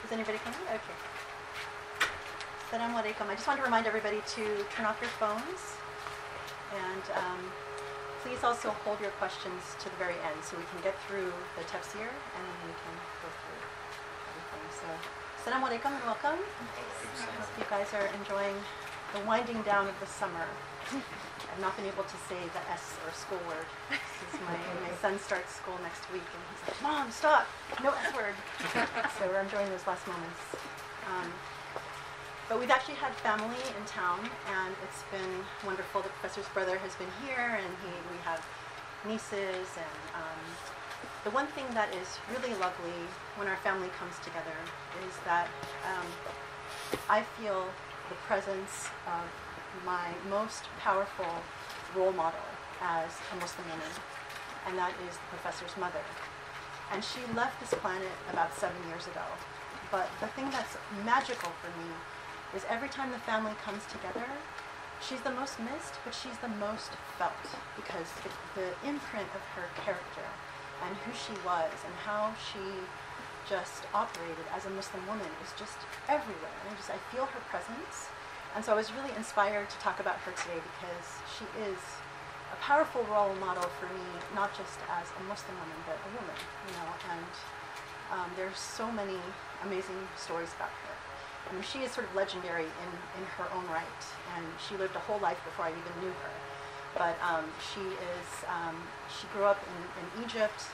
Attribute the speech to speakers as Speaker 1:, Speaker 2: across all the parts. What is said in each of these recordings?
Speaker 1: Is anybody coming? Okay. Assalamu alaikum. I just want to remind everybody to turn off your phones, and please also hold your questions to the very end so we can get through the tafsir and then we can go through everything. So, assalamu alaikum and welcome. I hope you guys are enjoying the winding down of the summer. I've not been able to say the S or school word. My son starts school next week and he's like, Mom, stop, no S word. So we're enjoying those last moments. But we've actually had family in town, and it's been wonderful. The professor's brother has been here, and we have nieces. And the one thing that is really lovely when our family comes together is that I feel the presence of my most powerful role model as a Muslim woman, and that is the professor's mother. And she left this planet about 7 years ago. But the thing that's magical for me is every time the family comes together, she's the most missed, but she's the most felt, because the imprint of her character and who she was and how she just operated as a Muslim woman is just everywhere. And I feel her presence. And so I was really inspired to talk about her today because she is a powerful role model for me, not just as a Muslim woman, but a woman, you know, and there's so many amazing stories about her. I mean, she is sort of legendary in her own right, and she lived a whole life before I even knew her. But she grew up in Egypt,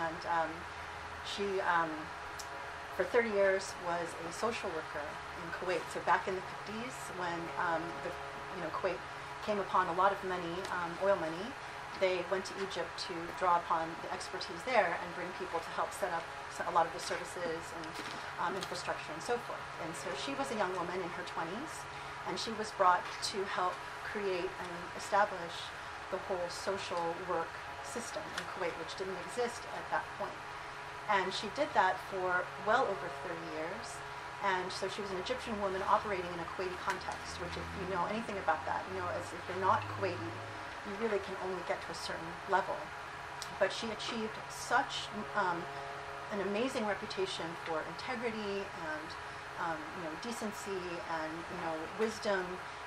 Speaker 1: and she, for 30 years, was a social worker in Kuwait. So back in the 50s, when Kuwait came upon a lot of money, oil money, they went to Egypt to draw upon the expertise there and bring people to help set up a lot of the services and infrastructure and so forth. And so she was a young woman in her 20s, and she was brought to help create and establish the whole social work system in Kuwait, which didn't exist at that point. And she did that for well over 30 years. And so she was an Egyptian woman operating in a Kuwaiti context, which if you know anything about that, you know, as if you're not Kuwaiti, you really can only get to a certain level. But she achieved such an amazing reputation for integrity and decency and wisdom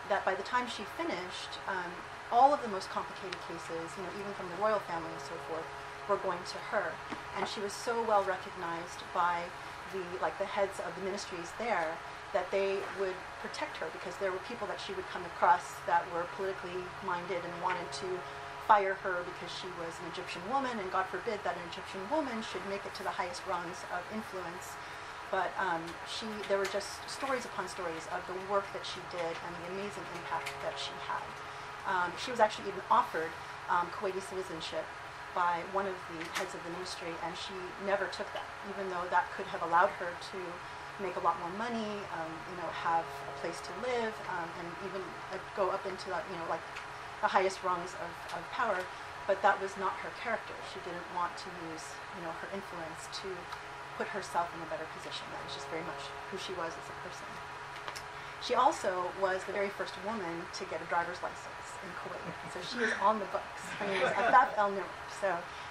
Speaker 1: that by the time she finished, all of the most complicated cases, even from the royal family and so forth, were going to her. And she was so well recognized by the heads of the ministries there that they would protect her, because there were people that she would come across that were politically minded and wanted to fire her because she was an Egyptian woman, and God forbid that an Egyptian woman should make it to the highest rungs of influence. But there were just stories upon stories of the work that she did and the amazing impact that she had. She was actually even offered Kuwaiti citizenship by one of the heads of the ministry, and she never took that, even though that could have allowed her to make a lot more money, have a place to live, and even go up into the highest rungs of power. But that was not her character. She didn't want to use her influence to put herself in a better position. That was just very much who she was as a person. She also was the very first woman to get a driver's license in Kuwait. So she is on the books. Her name is Afaf El-Nimr.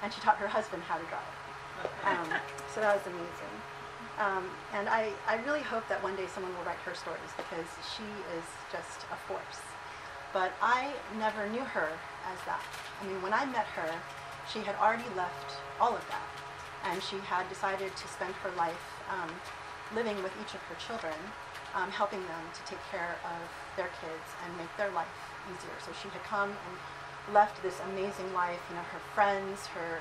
Speaker 1: And she taught her husband how to drive. So that was amazing. And I really hope that one day someone will write her stories, because she is just a force. But I never knew her as that. I mean, when I met her, she had already left all of that. And she had decided to spend her life living with each of her children, helping them to take care of their kids and make their life easier. So she had come and left this amazing life, her friends, her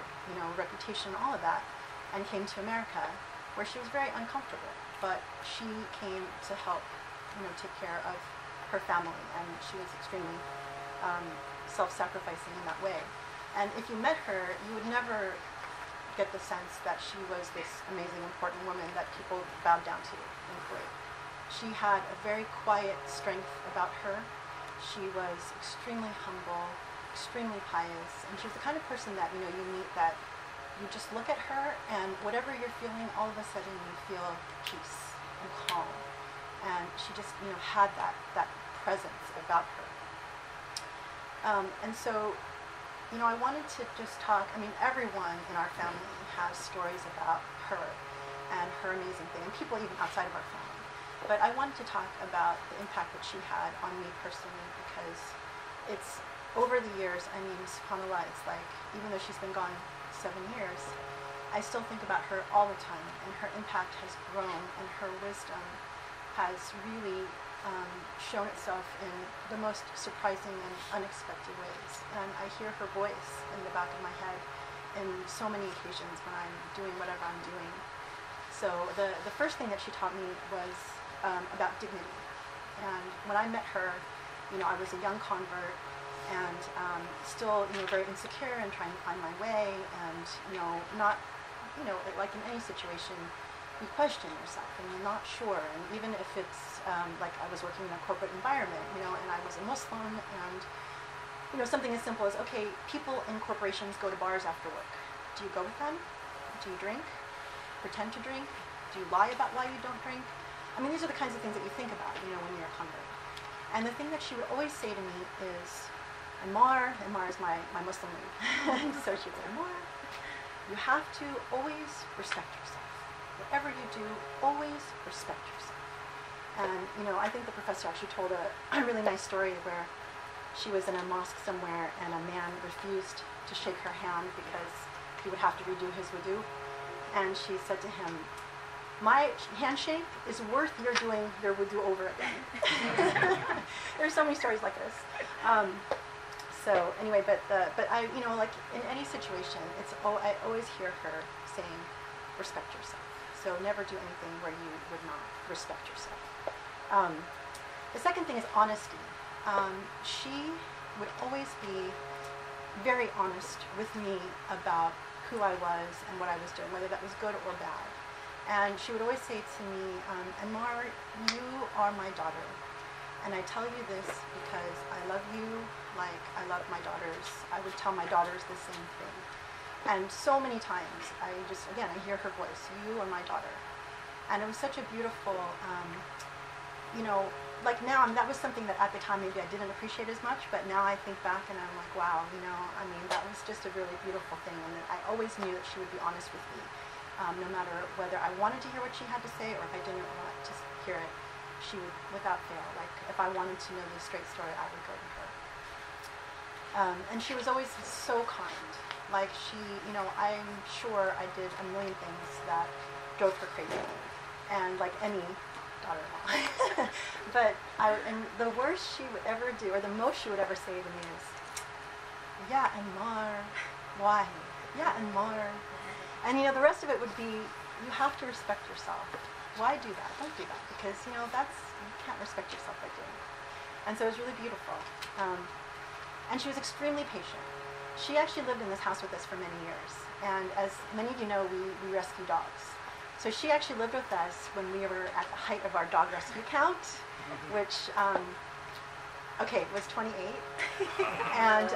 Speaker 1: reputation, all of that, and came to America, where she was very uncomfortable. But she came to help, take care of her family, and she was extremely self-sacrificing in that way. And if you met her, you would never get the sense that she was this amazing, important woman that people bowed down to in Kuwait. She had a very quiet strength about her. She was extremely humble, extremely pious, and she was the kind of person that you meet that you just look at her, and whatever you're feeling, all of a sudden you feel peace and calm. And she just had that presence about her. And so I wanted to just talk. I mean, everyone in our family has stories about her. and her amazing thing, and people even outside of our family. But I wanted to talk about the impact that she had on me personally, because it's over the years, I mean, subhanAllah, it's like, even though she's been gone 7 years, I still think about her all the time, and her impact has grown, and her wisdom has really shown itself in the most surprising and unexpected ways. And I hear her voice in the back of my head in so many occasions when I'm doing whatever I'm doing. So the first thing that she taught me was about dignity. And when I met her, I was a young convert and still, very insecure and trying to find my way, and, not, like in any situation, you question yourself and you're not sure. And even if it's like I was working in a corporate environment, and I was a Muslim, and, something as simple as, okay, people in corporations go to bars after work. Do you go with them? Do you drink? Pretend to drink? Do you lie about why you don't drink? I mean, these are the kinds of things that you think about, when you're a convert. And the thing that she would always say to me is, Ammar is my Muslim name. So she'd say, Ammar, you have to always respect yourself. Whatever you do, always respect yourself. And, I think the professor actually told a really nice story where she was in a mosque somewhere and a man refused to shake her hand because he would have to redo his wudu. And she said to him, my handshake is worth your doing your wudu over again. There's so many stories like this. So anyway, but I, like in any situation, I always hear her saying, respect yourself. So never do anything where you would not respect yourself. The second thing is honesty. She would always be very honest with me about who I was and what I was doing, whether that was good or bad. And she would always say to me, Ammar, you are my daughter. And I tell you this because I love you like I love my daughters. I would tell my daughters the same thing. And so many times, I hear her voice, you are my daughter. And it was such a beautiful, like now, that was something that at the time maybe I didn't appreciate as much, but now I think back and I'm like, wow, that was just a really beautiful thing. And I always knew that she would be honest with me, no matter whether I wanted to hear what she had to say or if I didn't want to hear it, she would, without fail, like if I wanted to know the straight story, I would go to her. And she was always so kind. Like I'm sure I did a million things that drove her crazy, and like any daughter-in-law. But and the worst she would ever do, or the most she would ever say to me is, yeah, Ammar, why? Yeah, Ammar. And the rest of it would be, you have to respect yourself. Why do that? Don't do that, because you can't respect yourself by doing it. And so it was really beautiful. And she was extremely patient. She actually lived in this house with us for many years. And as many of you know, we rescue dogs. So she actually lived with us when we were at the height of our dog rescue count, which, was 28. And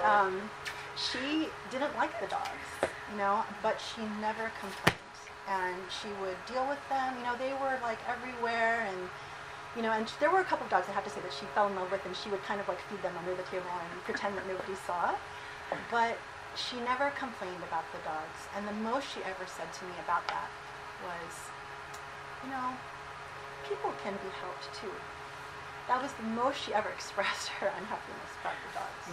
Speaker 1: she didn't like the dogs, but she never complained. And she would deal with them. They were like everywhere, and and there were a couple of dogs, I have to say, that she fell in love with, and she would kind of like feed them under the table and pretend that nobody saw. But she never complained about the dogs. And the most she ever said to me about that was, people can be helped too. That was the most she ever expressed her unhappiness about the dogs.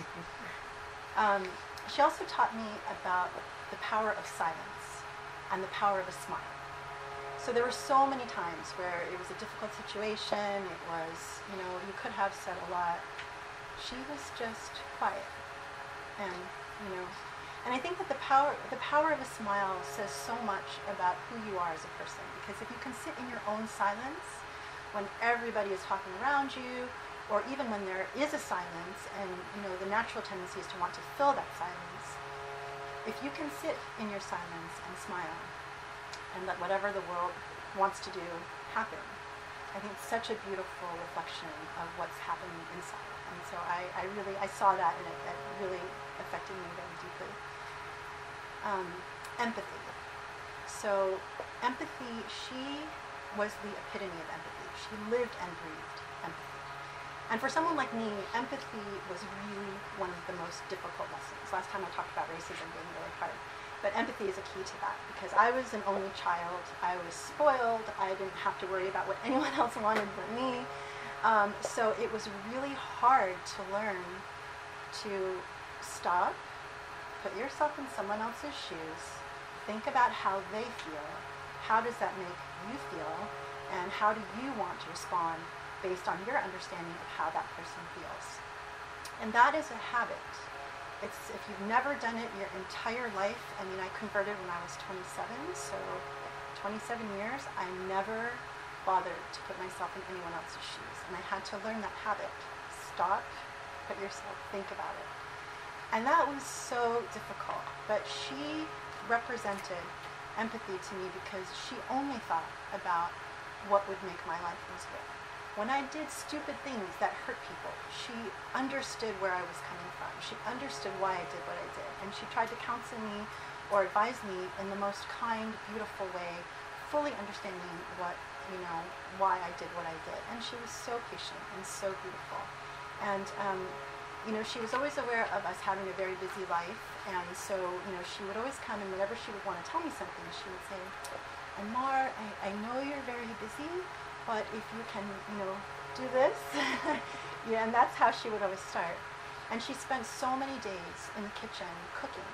Speaker 1: She also taught me about the power of silence and the power of a smile. So there were so many times where it was a difficult situation, it was, you could have said a lot. She was just quiet. And, and I think that the power of a smile says so much about who you are as a person. Because if you can sit in your own silence when everybody is talking around you, or even when there is a silence and, the natural tendency is to want to fill that silence, if you can sit in your silence and smile, and let whatever the world wants to do happen, I think it's such a beautiful reflection of what's happening inside. And so I saw that, and it really affected me very deeply. Empathy. So empathy, she was the epitome of empathy. She lived and breathed empathy. And for someone like me, empathy was really one of the most difficult lessons. Last time I talked about racism being really hard. But empathy is a key to that, because I was an only child. I was spoiled. I didn't have to worry about what anyone else wanted but me. So it was really hard to learn to stop, put yourself in someone else's shoes, think about how they feel, how does that make you feel, and how do you want to respond based on your understanding of how that person feels. And that is a habit. It's, if you've never done it your entire life, I mean, I converted when I was 27, so 27 years, I never bothered to put myself in anyone else's shoes. And I had to learn that habit. Stop, put yourself, think about it. And that was so difficult. But she represented empathy to me because she only thought about what would make my life easier. When I did stupid things that hurt people, she understood where I was coming from. She understood why I did what I did. And she tried to counsel me or advise me in the most kind, beautiful way, fully understanding what, why I did what I did. And she was so patient and so beautiful. And, she was always aware of us having a very busy life. And so, she would always come, and whenever she would want to tell me something, she would say, Anmar, I know you're very busy, but if you can, do this. Yeah, and that's how she would always start. And she spent so many days in the kitchen cooking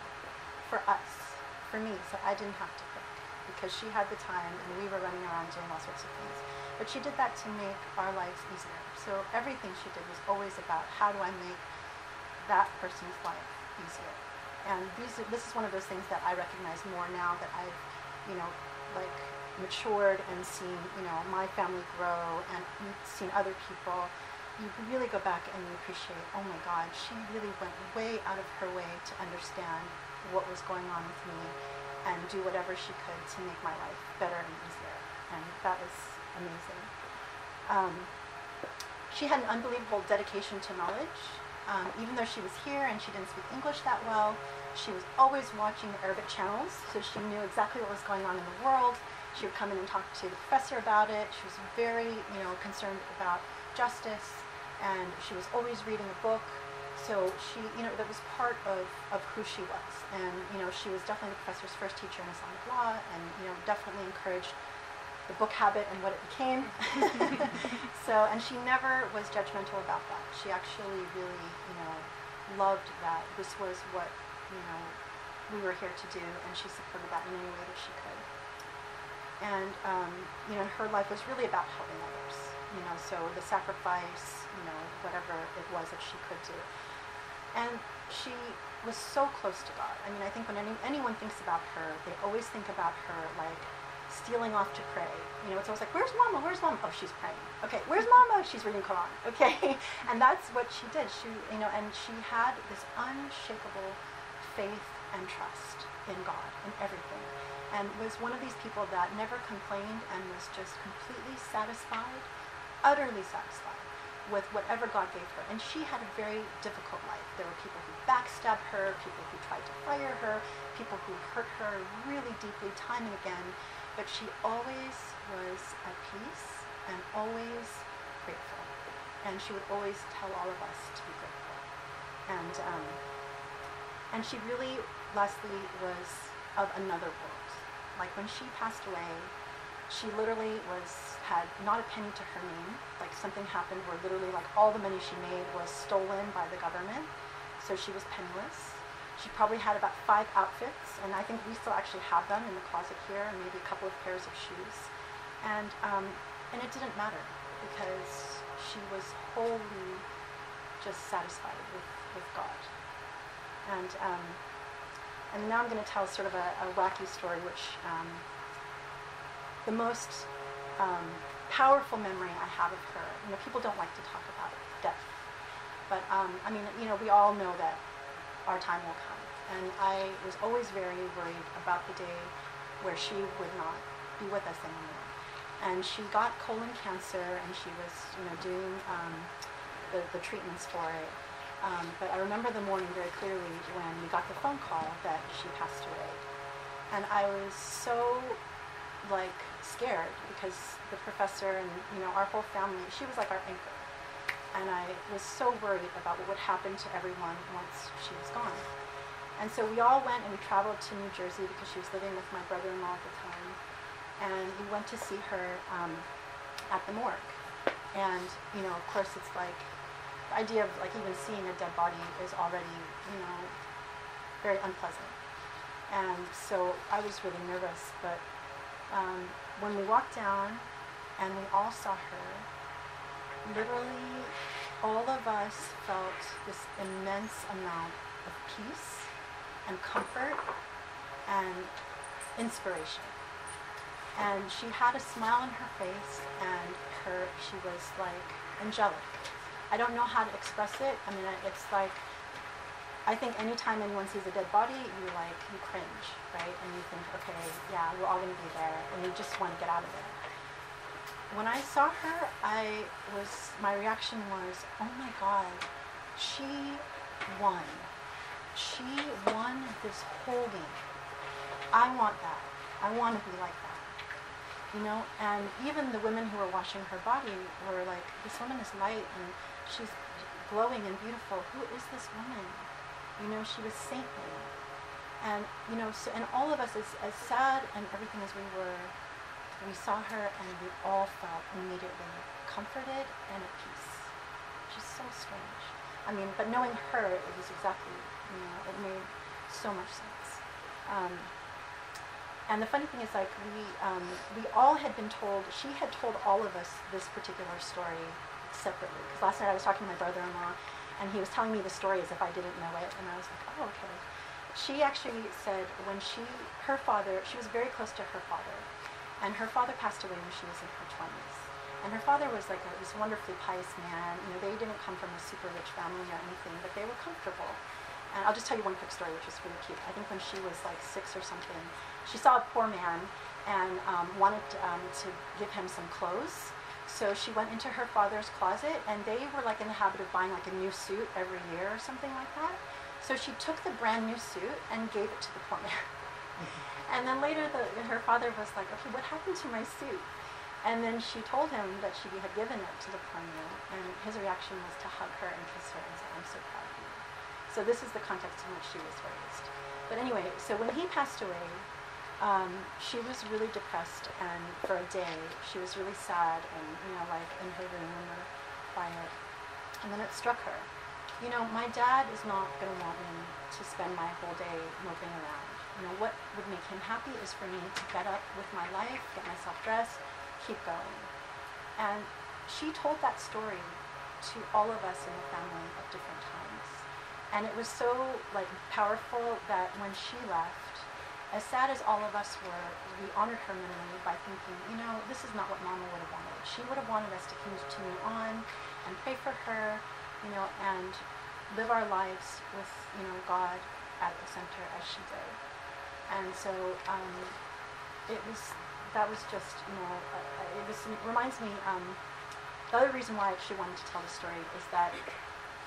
Speaker 1: for us, for me, so I didn't have to cook because she had the time and we were running around doing all sorts of things. But she did that to make our lives easier. So everything she did was always about how do I make that person's life easier. And this is one of those things that I recognize more now that I've, matured and seen, my family grow and seen other people. You really go back and you appreciate, oh my God, she really went way out of her way to understand what was going on with me and do whatever she could to make my life better and easier. And that was amazing. She had an unbelievable dedication to knowledge. Even though she was here and she didn't speak English that well, she was always watching the Arabic channels, so she knew exactly what was going on in the world. She would come in and talk to the professor about it. She was very, concerned about justice, and she was always reading a book. So she, that was part of who she was. And, she was definitely the professor's first teacher in Islamic law, and, definitely encouraged the book habit and what it became. So, and she never was judgmental about that. She actually really, loved that this was what, we were here to do, and she supported that in any way that she could. And, her life was really about helping others, so the sacrifice, whatever it was that she could do. And she was so close to God. I mean, I think when anyone thinks about her, they always think about her like stealing off to pray. It's always like, where's Mama? Where's Mama? Oh, she's praying. Okay, where's Mama? She's reading Quran. Okay, and that's what she did. She, and she had this unshakable faith and trust in God and everything. And was one of these people that never complained and was just completely satisfied, utterly satisfied with whatever God gave her. And she had a very difficult life. There were people who backstabbed her, people who tried to fire her, people who hurt her really deeply time and again. But she always was at peace and always grateful. And she would always tell all of us to be grateful. And she really, lastly, was of another world. Like when she passed away, she literally had not a penny to her name. Like something happened where literally like all the money she made was stolen by the government. So she was penniless. She probably had about 5 outfits, and I think we still actually have them in the closet here, and maybe a couple of pairs of shoes. And it didn't matter because she was wholly just satisfied with God. And now I'm going to tell sort of a wacky story, which the most powerful memory I have of her, people don't like to talk about death, but we all know that our time will come. And I was always very worried about the day where she would not be with us anymore. And she got colon cancer, and she was, doing the treatments for it. But I remember the morning very clearly when we got the phone call that she passed away. And I was so, scared because the professor and, our whole family, she was like our anchor. And I was so worried about what would happen to everyone once she was gone. And so we all went and we traveled to New Jersey because she was living with my brother-in-law at the time. And we went to see her at the morgue. And, you know, of course it's like, the idea of like even seeing a dead body is already, you know, very unpleasant. And so I was really nervous, but when we walked down and we all saw her, literally all of us felt this immense amount of peace and comfort and inspiration. And she had a smile on her face, and she was like angelic. I don't know how to express it. I mean, it's like, I think anytime anyone sees a dead body, you cringe, right? And you think, okay, yeah, we're all going to be there, and you just want to get out of there. When I saw her, my reaction was, oh my God, she won. She won this whole game. I want that. I want to be like that. You know, and even the women who were washing her body were like, this woman is light and she's glowing and beautiful. Who is this woman? You know, she was saintly. And, you know, so, and all of us, as sad and everything as we were, we saw her and we all felt immediately comforted and at peace. Which is so strange. I mean, but knowing her, it was exactly, you know, it made so much sense. And the funny thing is, like, we all had been told, she had told all of us this particular story separately. Because last night I was talking to my brother-in-law, and he was telling me the story as if I didn't know it, and I was like, oh, okay. She actually said when her father, she was very close to her father, and her father passed away when she was in her 20s. And her father was like this wonderfully pious man. You know, they didn't come from a super rich family or anything, but they were comfortable. And I'll just tell you one quick story, which was really cute. I think when she was like 6 or something, she saw a poor man and wanted to give him some clothes. So she went into her father's closet, and they were like in the habit of buying like a new suit every year or something like that. So she took the brand new suit and gave it to the poor man. And then later her father was like, okay, what happened to my suit? And then she told him that she had given it to the poor man, and his reaction was to hug her and kiss her and say, I'm so proud of you. So this is the context in which she was raised. But anyway, so when he passed away, she was really depressed, and for a day she was really sad and, you know, like in her room or quiet. And then it struck her, you know, my dad is not going to want me to spend my whole day moping around. You know, what would make him happy is for me to get up with my life, get myself dressed, keep going. And she told that story to all of us in the family at different times. And it was so like powerful that when she left, as sad as all of us were, we honored her minimally by thinking, you know, this is not what Mama would have wanted. She would have wanted us to continue on and pray for her, you know, and live our lives with, you know, God at the center as she did. And so that was just, you know, it reminds me, the other reason why she wanted to tell the story is that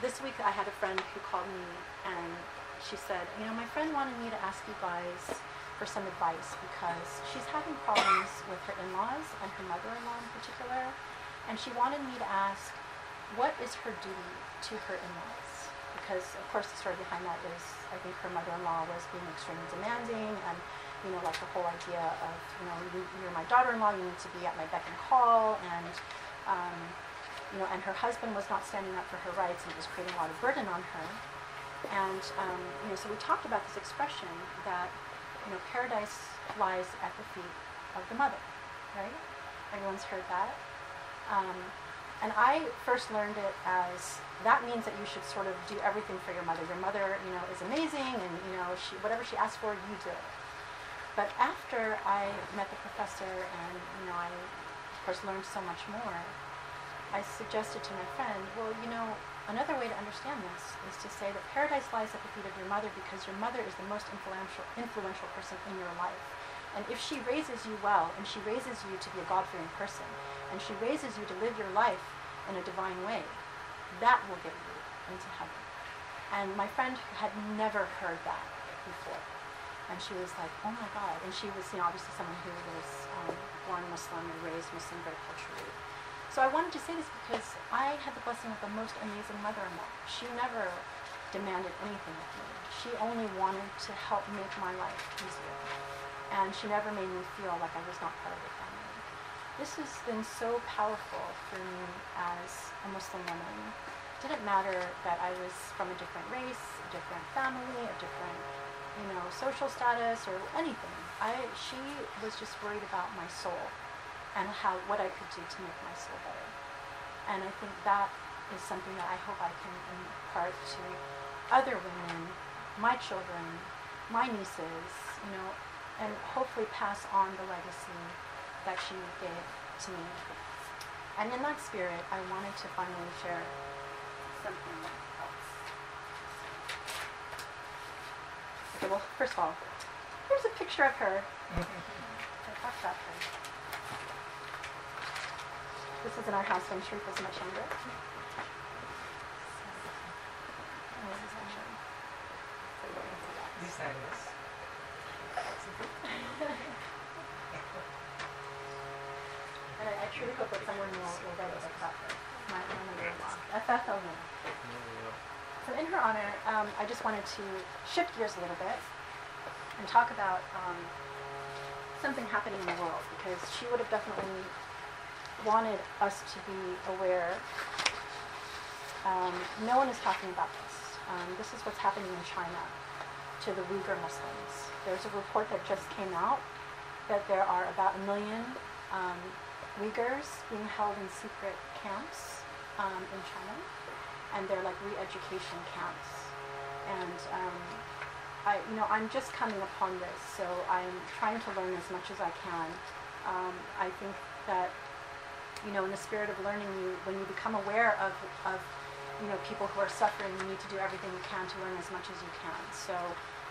Speaker 1: this week I had a friend who called me and she said, you know, my friend wanted me to ask you guys for some advice because she's having problems with her in-laws and her mother-in-law in particular, and she wanted me to ask, what is her duty to her in-laws? Because, of course, the story behind that is, I think her mother-in-law was being extremely demanding, and, you know, like the whole idea of, you know, you're my daughter-in-law, you need to be at my beck and call, and, you know, and her husband was not standing up for her rights, and it was creating a lot of burden on her. And, you know, so we talked about this expression that, you know, paradise lies at the feet of the mother, right? Everyone's heard that. And I first learned it as, that means that you should sort of do everything for your mother. Your mother, you know, is amazing, and, you know, whatever she asks for, you do it. But after I met the professor and, you know, I, of course, learned so much more, I suggested to my friend, well, you know, another way to understand this is to say that paradise lies at the feet of your mother because your mother is the most influential person in your life. And if she raises you well, and she raises you to be a God-fearing person, and she raises you to live your life in a divine way, that will get you into heaven. And my friend had never heard that before. And she was like, oh my God. And she was, you know, obviously someone who was born Muslim and raised Muslim very culturally. So I wanted to say this because I had the blessing of the most amazing mother-in-law. She never demanded anything of me. She only wanted to help make my life easier. And she never made me feel like I was not part of the family. This has been so powerful for me as a Muslim woman. It didn't matter that I was from a different race, a different family, a different, social status or anything. She was just worried about my soul and what I could do to make my soul better. And I think that is something that I hope I can impart to other women, my children, my nieces, and hopefully pass on the legacy that she gave to me. And in that spirit, I wanted to finally share something else. Okay, well, first of all, here's a picture of her. I talked about her. This is in our house when Sharif was much younger.
Speaker 2: This side is.
Speaker 1: And I truly hope that someone will write a book about her. My mother-in-law, Afaf El-Nimr. So in her honor, I just wanted to shift gears a little bit and talk about something happening in the world, because she would have definitely wanted us to be aware. No one is talking about this. This is what's happening in China to the Uyghur Muslims. There's a report that just came out that there are about 1 million Uyghurs being held in secret camps in China, and they're like re-education camps. And I'm just coming upon this, so I'm trying to learn as much as I can. I think that in the spirit of learning, when you become aware of people who are suffering, you need to do everything you can to learn as much as you can. So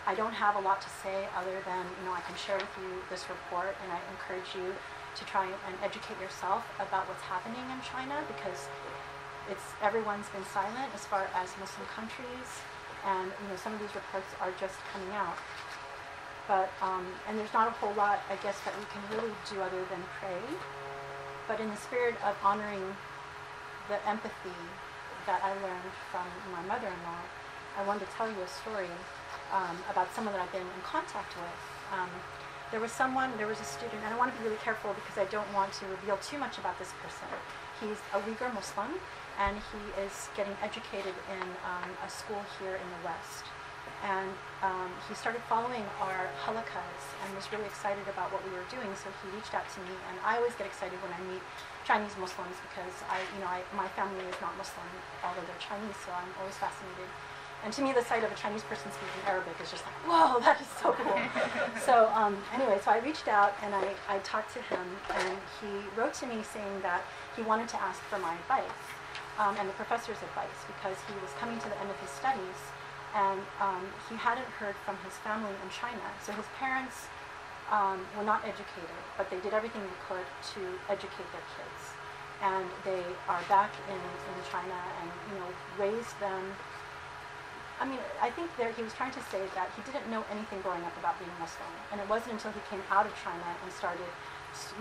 Speaker 1: I don't have a lot to say other than, I can share with you this report, and I encourage you to try and educate yourself about what's happening in China, because everyone's been silent as far as Muslim countries, and some of these reports are just coming out. But and there's not a whole lot, I guess, that we can really do other than pray. But in the spirit of honoring the empathy that I learned from my mother-in-law, I wanted to tell you a story about someone that I've been in contact with. There was a student, and I want to be really careful because I don't want to reveal too much about this person. He's a Uyghur Muslim, and he is getting educated in a school here in the West. And he started following our halaqas and was really excited about what we were doing, so he reached out to me. And I always get excited when I meet Chinese Muslims, because my family is not Muslim, although they're Chinese, so I'm always fascinated. And to me, the sight of a Chinese person speaking Arabic is just like, whoa, that is so cool. So anyway, so I reached out and I talked to him, and he wrote to me saying that he wanted to ask for my advice and the professor's advice, because he was coming to the end of his studies, and he hadn't heard from his family in China. So his parents were not educated, but they did everything they could to educate their kids. And they are back in China and raised them. I mean, I think he was trying to say that he didn't know anything growing up about being Muslim. And it wasn't until he came out of China and started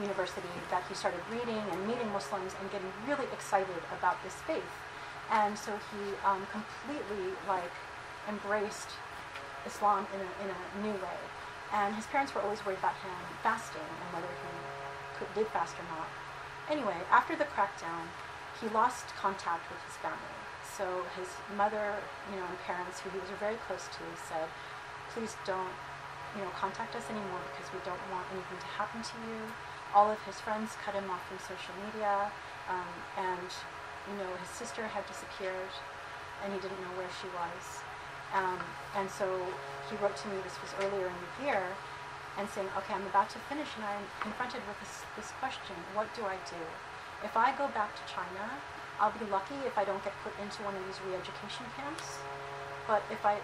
Speaker 1: university that he started reading and meeting Muslims and getting really excited about this faith. And so he completely embraced Islam in a new way. And his parents were always worried about him fasting and whether he did fast or not. Anyway, after the crackdown, he lost contact with his family. So his mother, and parents, who he was very close to, said, please don't, contact us anymore, because we don't want anything to happen to you. All of his friends cut him off from social media, and, his sister had disappeared, and he didn't know where she was. And so he wrote to me, this was earlier in the year, and saying, okay, I'm about to finish, and I'm confronted with this question: what do I do? If I go back to China, I'll be lucky if I don't get put into one of these re-education camps. But if I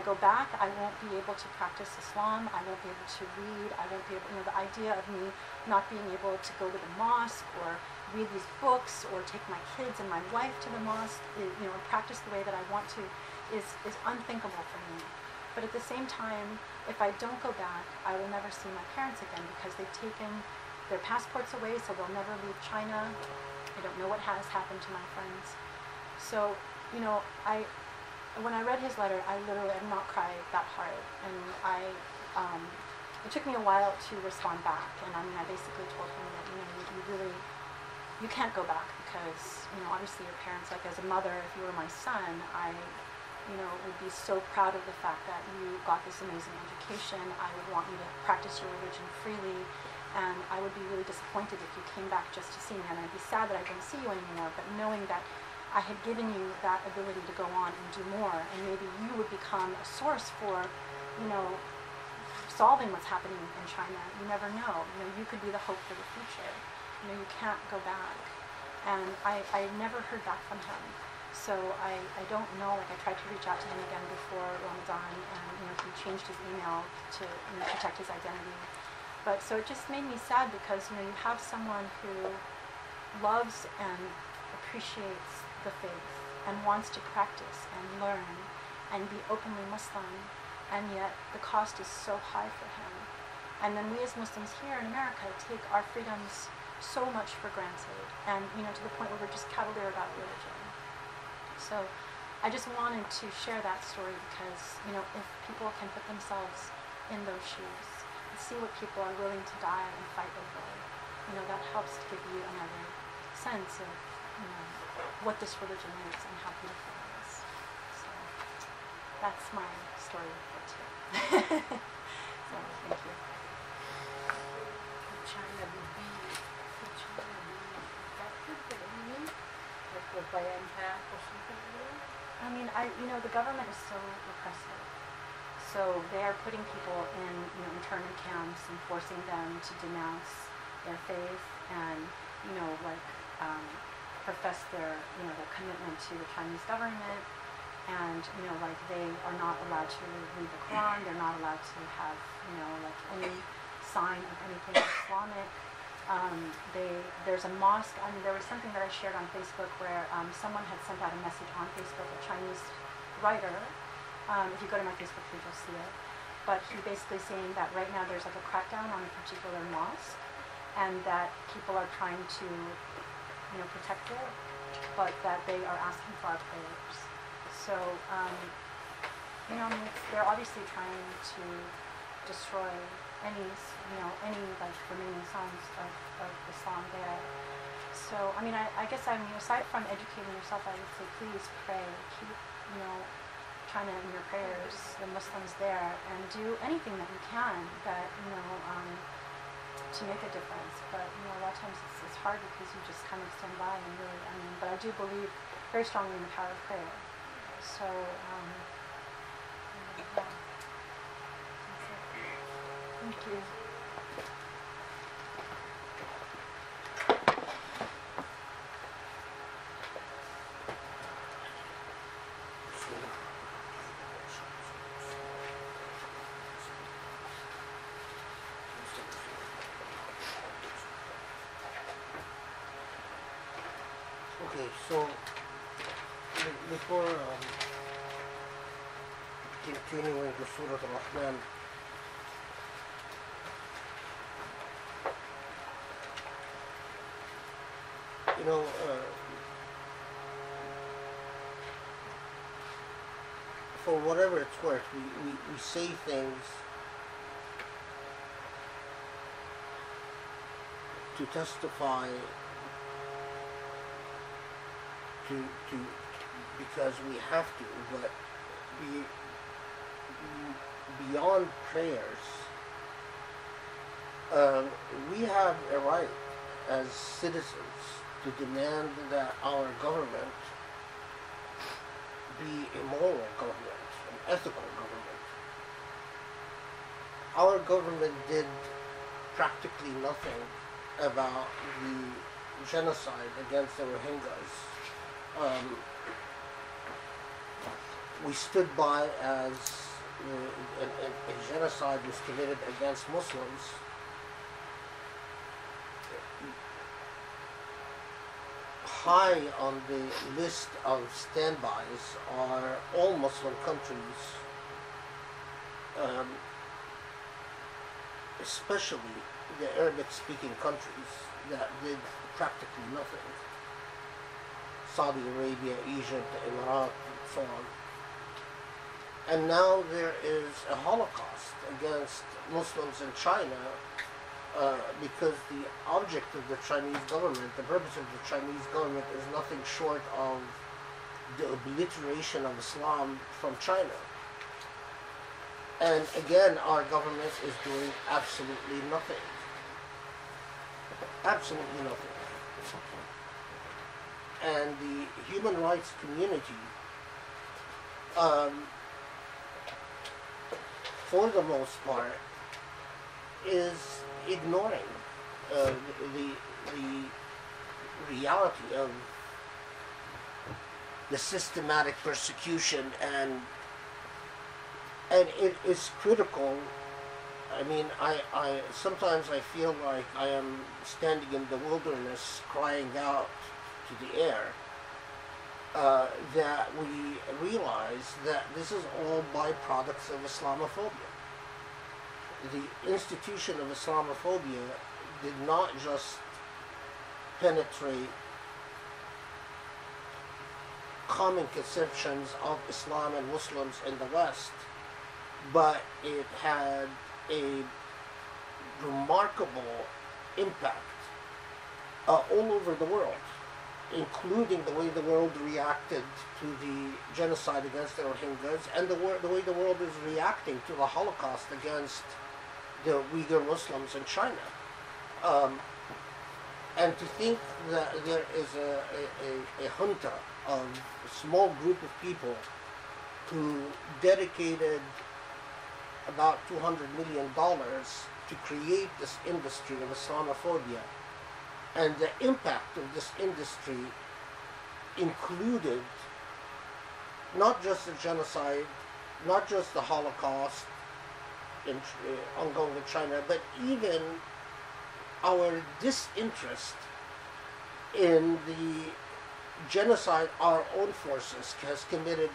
Speaker 1: go back, I won't be able to practice Islam. I won't be able to read. I won't be able, the idea of me not being able to go to the mosque or read these books or take my kids and my wife to the mosque, and practice the way that I want to, is unthinkable for me. But at the same time, if I don't go back, I will never see my parents again, because they've taken their passports away, so they'll never leave China. I don't know what has happened to my friends. So, when I read his letter, I literally have not cried that hard, and it took me a while to respond back. And I mean, I basically told him that you can't go back because obviously your parents, like as a mother, if you were my son, I would be so proud of the fact that you got this amazing education. I would want you to practice your religion freely, and I would be really disappointed if you came back just to see me, and I'd be sad that I didn't see you anymore, but knowing that I had given you that ability to go on and do more, and maybe you would become a source for, solving what's happening in China. You never know. You could be the hope for the future. You can't go back. And I never heard back from him. So I don't know, I tried to reach out to him again before Ramadan, and he changed his email to protect his identity. But so it just made me sad because you have someone who loves and appreciates the faith and wants to practice and learn and be openly Muslim, and yet the cost is so high for him. And then we as Muslims here in America take our freedoms so much for granted, and to the point where we're just cavalier about religion. So I just wanted to share that story because, if people can put themselves in those shoes and see what people are willing to die and fight over, that helps to give you another sense of, what this religion is and how beautiful it is. So that's my story for today. So thank you.
Speaker 2: China would be affected, like by impact or something like that?
Speaker 1: I mean, the government is so repressive. So they are putting people in, internment camps and forcing them to denounce their faith and, profess their commitment to the Chinese government. And, they are not allowed to read the Quran. They're not allowed to have, any sign of anything Islamic. There's a mosque. I mean, there was something that I shared on Facebook where someone had sent out a message on Facebook, a Chinese writer. If you go to my Facebook page, you'll see it. But he basically saying that right now there's a crackdown on a particular mosque, and that people are trying to, protect it, but that they are asking for our prayers. So, they're obviously trying to destroy any remaining signs of Islam there. So, I guess aside from educating yourself, I would say please pray, keep, China in your prayers, the Muslims there, and do anything that you can that, to make a difference. But, a lot of times it's hard because you just kind of stand by and really, but I do believe very strongly in the power of prayer. So, yeah. Thank you.
Speaker 3: Okay, so before continuing the Surah al Rahman, for whatever it's worth, we say things to testify to because we have to, but beyond prayers, we have a right as citizens to demand that our government be a moral government, an ethical government. Our government did practically nothing about the genocide against the Rohingyas. We stood by as a genocide was committed against Muslims. High on the list of standbys are all Muslim countries, especially the Arabic-speaking countries that did practically nothing. Saudi Arabia, Egypt, Iraq, and so on. And now there is a Holocaust against Muslims in China because the object of the Chinese government, the purpose of the Chinese government is nothing short of the obliteration of Islam from China. And again, our government is doing absolutely nothing. Absolutely nothing. And the human rights community, for the most part, is ignoring the reality of the systematic persecution, and it is critical. I mean, I sometimes I feel like I am standing in the wilderness crying out to the air, that we realize that this is all byproducts of Islamophobia. The institution of Islamophobia did not just penetrate common conceptions of Islam and Muslims in the West, but it had a remarkable impact all over the world, including the way the world reacted to the genocide against the Rohingyas and the way the world is reacting to the Holocaust against the Uyghur Muslims in China. And to think that there is a junta of a small group of people who dedicated about $200 million to create this industry of Islamophobia, and the impact of this industry included not just the genocide, not just the Holocaust ongoing in China, but even our disinterest in the genocide our own forces has committed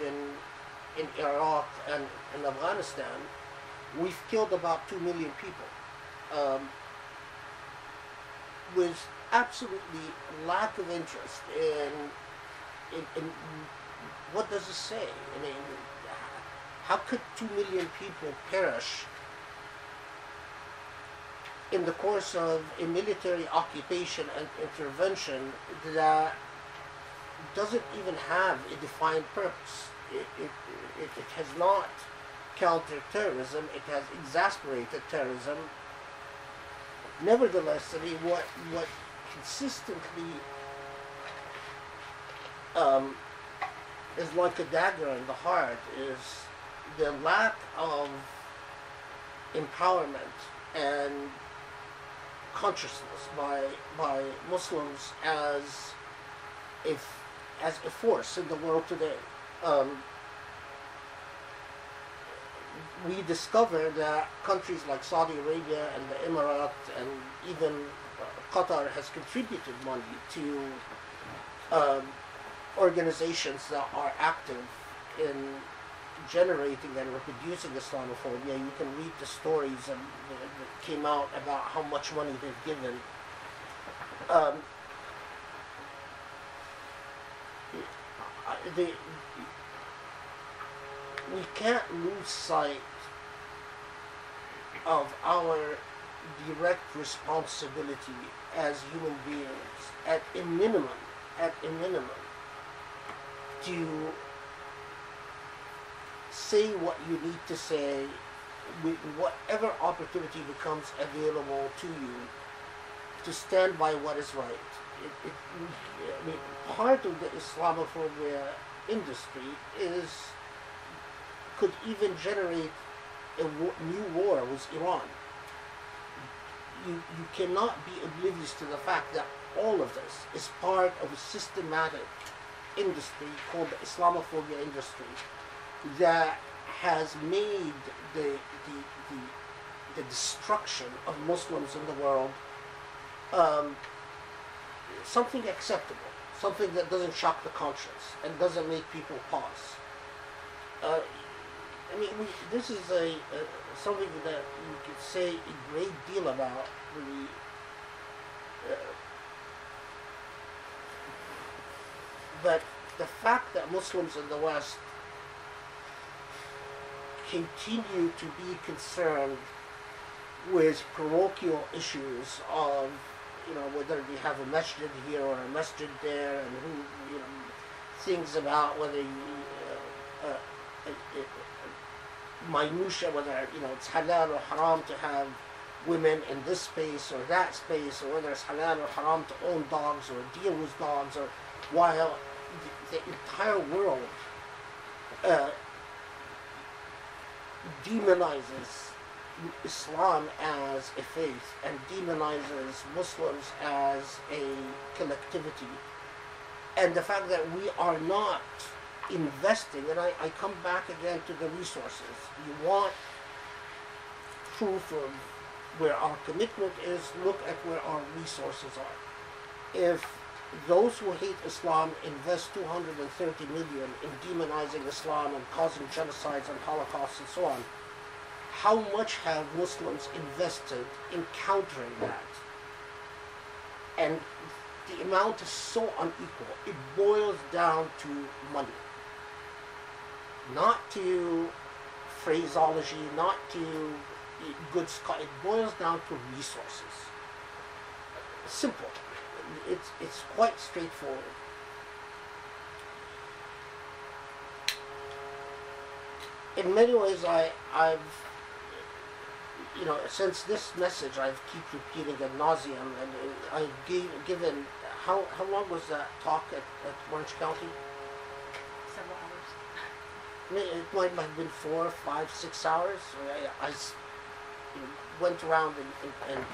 Speaker 3: in Iraq and in Afghanistan. We've killed about 2 million people, with absolutely lack of interest in what does it say? I mean, how could 2 million people perish in the course of a military occupation and intervention that doesn't even have a defined purpose? It has not countered terrorism, it has exasperated terrorism. Nevertheless, I mean, what consistently is like a dagger in the heart is the lack of empowerment and consciousness by Muslims as a force in the world today. We discover that countries like Saudi Arabia and the Emirates and even Qatar has contributed money to organizations that are active in generating and reproducing Islamophobia. You can read the stories that came out about how much money they've given. We can't lose sight of our direct responsibility as human beings, at a minimum, to say what you need to say with whatever opportunity becomes available to you, to stand by what is right. I mean, part of the Islamophobia industry could even generate a new war with Iran. You cannot be oblivious to the fact that all of this is part of a systematic industry called the Islamophobia industry that has made the destruction of Muslims in the world something acceptable, something that doesn't shock the conscience and doesn't make people pause. I mean, this is something that you could say a great deal about. But the fact that Muslims in the West continue to be concerned with parochial issues of, whether we have a masjid here or a masjid there, and who, things about whether minutia, whether it's halal or haram to have women in this space or that space, or whether it's halal or haram to own dogs or deal with dogs, or while the entire world demonizes Islam as a faith and demonizes Muslims as a collectivity, and the fact that we are not investing, and I come back again to the resources. You want proof of where our commitment is, look at where our resources are. If those who hate Islam invest 230 million in demonizing Islam and causing genocides and holocausts and so on, how much have Muslims invested in countering that? And the amount is so unequal. It boils down to money, not to phraseology, not to good Scott. It boils down to resources. Simple. It's quite straightforward. In many ways, I've since this message, I've keep repeating ad nauseum, and I've given, how long was that talk at Orange County?
Speaker 1: Several hours.
Speaker 3: It might have been 4, 5, 6 hours. I went around and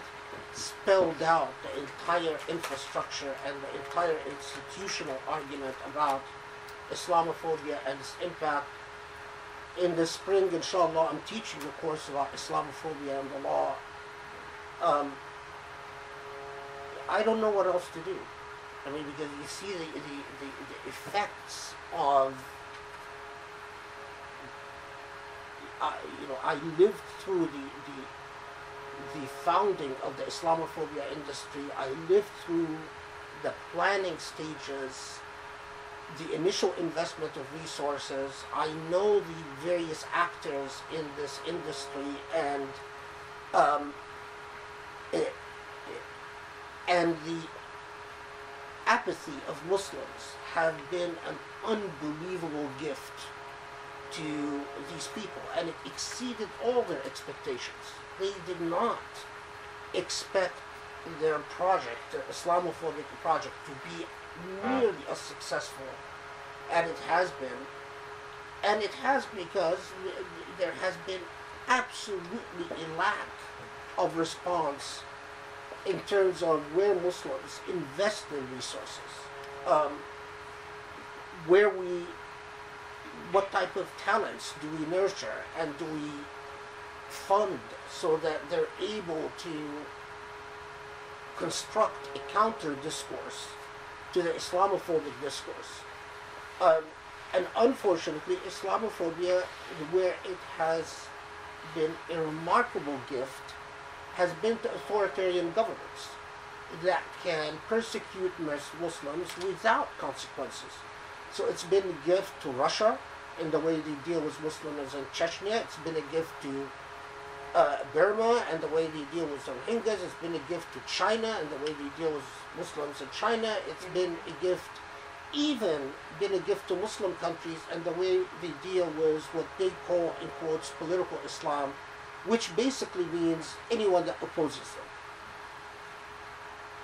Speaker 3: spelled out the entire infrastructure and the entire institutional argument about Islamophobia and its impact. In the spring, inshallah, I'm teaching a course about Islamophobia and the law. I don't know what else to do. I mean, because you see the effects of, I lived through the founding of the Islamophobia industry. I lived through the planning stages, the initial investment of resources. I know the various actors in this industry, and the apathy of Muslims have been an unbelievable gift to these people, and it exceeded all their expectations. They did not expect their project, their Islamophobic project, to be nearly as successful as it has been. And it has because there has been absolutely a lack of response in terms of where Muslims invest their resources, what type of talents do we nurture and do we fund so that they're able to construct a counter discourse to the Islamophobic discourse. And unfortunately, Islamophobia, where it has been a remarkable gift, has been to authoritarian governments that can persecute Muslims without consequences. So it's been a gift to Russia in the way they deal with Muslims in Chechnya. It's been a gift to Burma and the way they deal with Rohingyas. It's been a gift to China and the way they deal with Muslims in China. It's been a gift, even been a gift to Muslim countries and the way they deal with what they call, in quotes, political Islam, which basically means anyone that opposes them.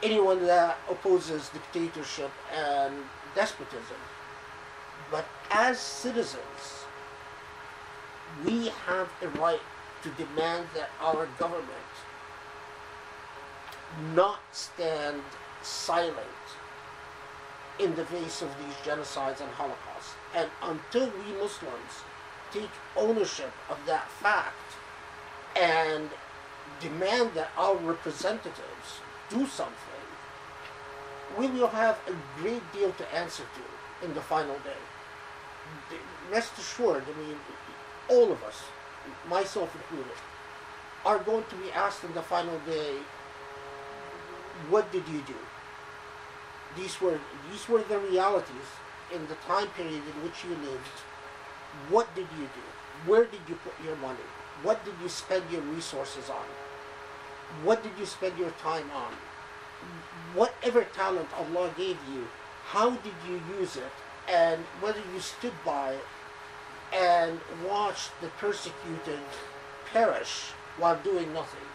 Speaker 3: Anyone that opposes dictatorship and despotism. But as citizens, we have a right to demand that our government not stand silent in the face of these genocides and holocausts. And until we Muslims take ownership of that fact and demand that our representatives do something, we will have a great deal to answer to in the final day. Rest assured, I mean, all of us, myself included, are going to be asked in the final day, what did you do? These were the realities in the time period in which you lived. What did you do? where did you put your money? What did you spend your resources on? What did you spend your time on? Whatever talent Allah gave you, how did you use it? And whether you stood by and watched the persecuted perish while doing nothing.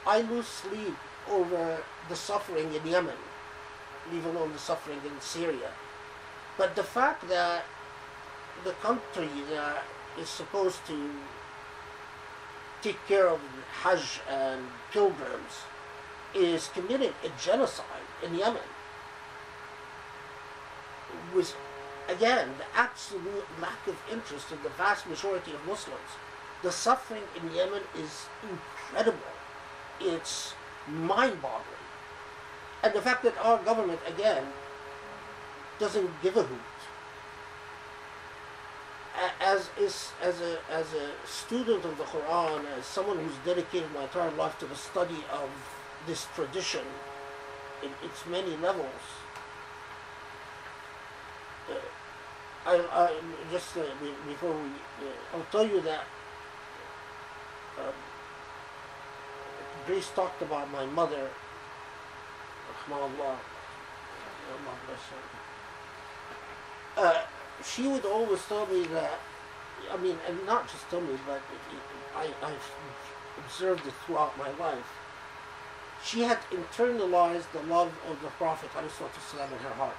Speaker 3: I lose sleep over the suffering in Yemen, leave alone the suffering in Syria. But the fact that the country that is supposed to take care of Hajj and pilgrims is committing a genocide in Yemen with, again, the absolute lack of interest in the vast majority of Muslims. The suffering in Yemen is incredible. It's mind-boggling. And the fact that our government, again, doesn't give a hoot. As a student of the Quran, as someone who's dedicated my entire life to the study of this tradition in its many levels, I just before we, I'll tell you that Grace talked about my mother, Rahmanullah, Allah bless her. She would always tell me that, I mean, and not just tell me, but I've observed it throughout my life. She had internalized the love of the Prophet ﷺ in her heart.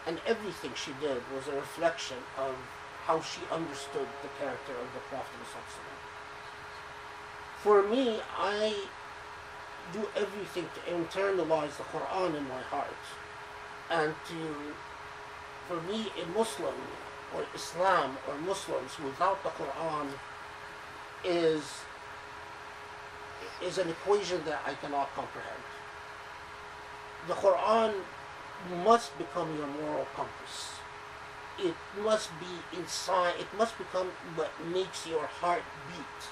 Speaker 3: And everything she did was a reflection of how she understood the character of the Prophet ﷺ. For me, I do everything to internalize the Quran in my heart. And for me, a Muslim or Islam or Muslims without the Quran is an equation that I cannot comprehend. The Quran must become your moral compass. It must be inside, it must become what makes your heart beat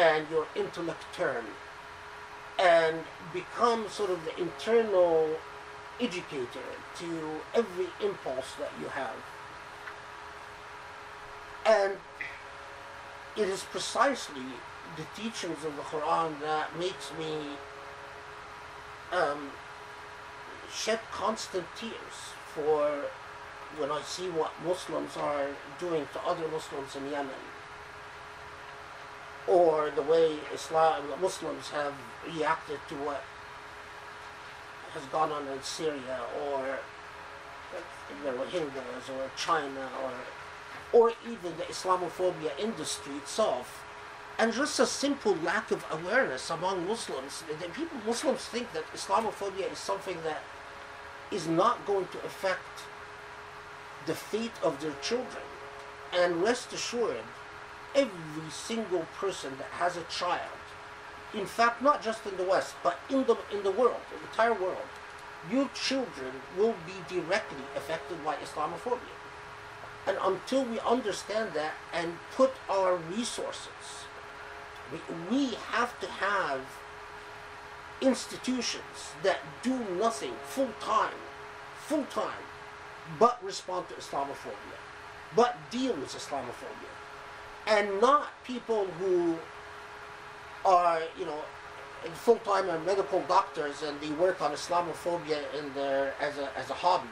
Speaker 3: and your intellect turn, and become sort of the internal educator to every impulse that you have. And it is precisely the teachings of the Quran that makes me shed constant tears for when I see what Muslims are doing to other Muslims in Yemen, or the way Muslims have reacted to what has gone on in Syria, or the Rohingyas, or China, or even the Islamophobia industry itself, and just a simple lack of awareness among Muslims. Muslims think that Islamophobia is something that is not going to affect the fate of their children. And rest assured, every single person that has a child, in fact, not just in the West, but in the world, the entire world, your children will be directly affected by Islamophobia. And until we understand that and put our resources, we have to have institutions that do nothing full-time, but respond to Islamophobia, but deal with Islamophobia. And not people who are, full-time and medical doctors and they work on Islamophobia as a hobby,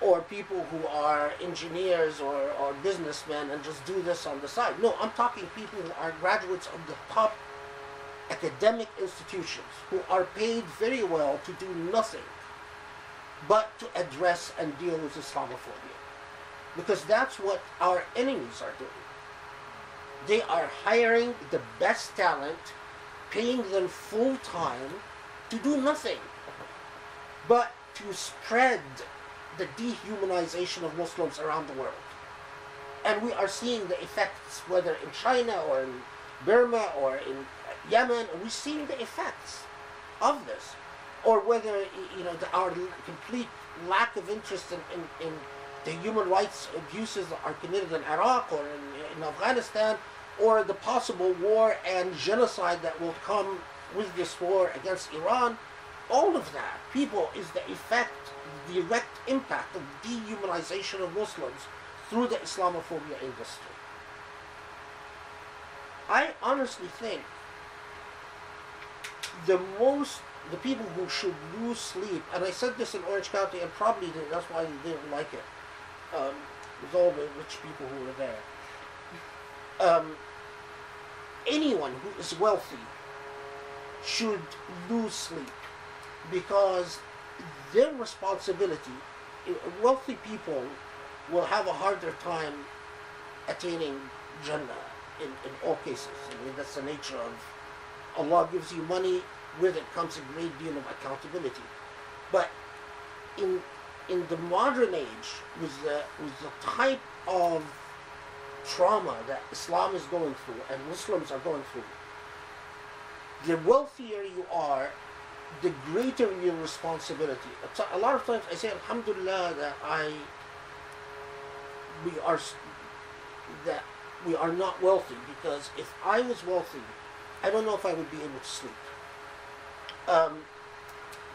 Speaker 3: or people who are engineers or businessmen and just do this on the side. No, I'm talking people who are graduates of the top academic institutions who are paid very well to do nothing but to address and deal with Islamophobia. Because that's what our enemies are doing. They are hiring the best talent, paying them full-time to do nothing but to spread the dehumanization of Muslims around the world. And we are seeing the effects, whether in China or in Burma or in Yemen, we're seeing the effects of this. Or whether, our complete lack of interest in the human rights abuses that are committed in Iraq or in Afghanistan, or the possible war and genocide that will come with this war against Iran. All of that, people, is the direct impact of dehumanization of Muslims through the Islamophobia industry. I honestly think the people who should lose sleep, and I said this in Orange County, and probably that's why they didn't like it, with all the rich people who were there. Anyone who is wealthy should lose sleep, because their responsibility, wealthy people will have a harder time attaining Jannah in all cases. I mean, that's the nature of Allah. Gives you money, with it comes a great deal of accountability. But in the modern age, with the type of trauma that Islam is going through and Muslims are going through, the wealthier you are, the greater your responsibility. A lot of times I say, Alhamdulillah, that we are not wealthy, because if I was wealthy, I don't know if I would be able to sleep.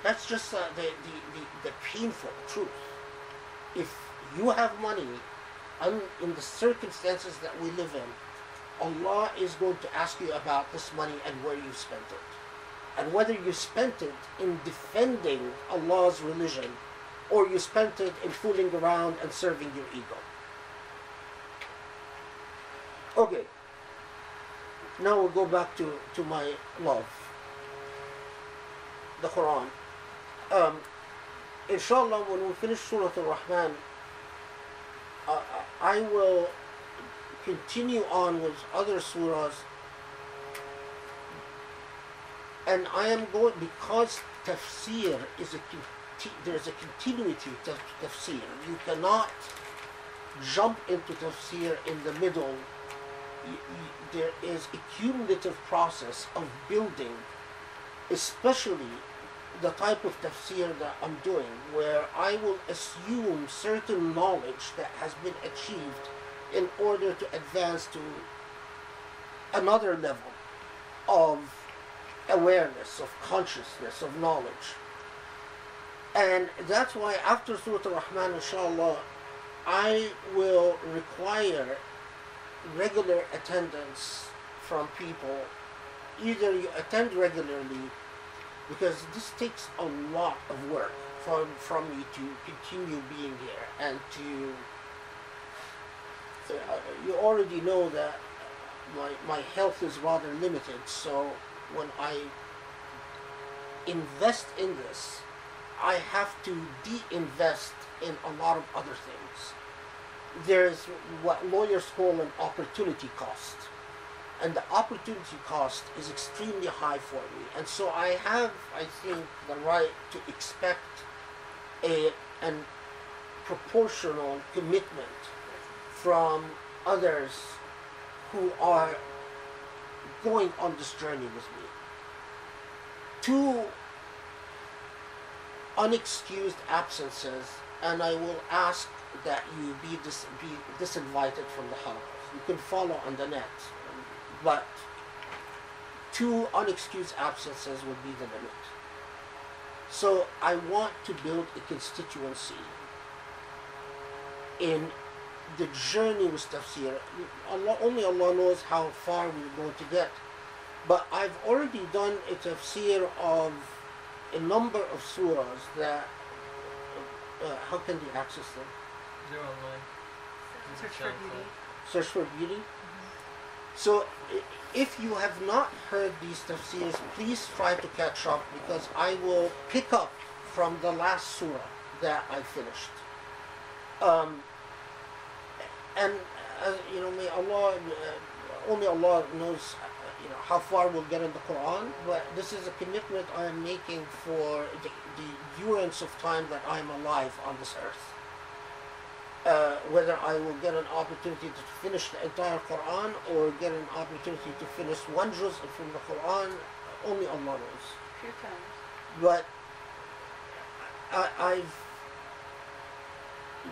Speaker 3: That's just the painful truth. If you have money, in the circumstances that we live in, Allah is going to ask you about this money and where you spent it. And whether you spent it in defending Allah's religion, or you spent it in fooling around and serving your ego. Okay. Now we'll go back to my love, the Quran. Inshallah, when we finish Surah al Rahman, I will continue on with other surahs, and I am going, because tafsir is there's a continuity to tafsir. You cannot jump into tafsir in the middle. There is a cumulative process of building, especially the type of tafsir that I'm doing, where I will assume certain knowledge that has been achieved in order to advance to another level of awareness, of consciousness, of knowledge. And that's why after Surah al Rahman, inshallah, I will require regular attendance from people. Either you attend regularly, because this takes a lot of work from you to continue being here, and to you already know that my health is rather limited, so when I invest in this, I have to de-invest in a lot of other things. There's what lawyers call an opportunity cost, and the opportunity cost is extremely high for me, and so I have, I think, the right to expect an proportional commitment from others who are going on this journey with me. 2 unexcused absences, and I will ask that you be disinvited from the Halaqa. You can follow on the net, but 2 unexcused absences would be the limit. So I want to build a constituency in the journey with tafsir. Only Allah knows how far we're going to get. But I've already done a tafsir of a number of surahs that, how can they access them?
Speaker 4: They're online.
Speaker 1: Search for beauty.
Speaker 3: Search for beauty? So if you have not heard these tafsirs, please try to catch up, because I will pick up from the last surah that I finished. And may Allah, only Allah knows, how far we'll get in the Quran. But this is a commitment I am making for the durance of time that I am alive on this earth. Whether I will get an opportunity to finish the entire Quran, or get an opportunity to finish one juz from the Quran, only Allah knows.
Speaker 1: Few times.
Speaker 3: But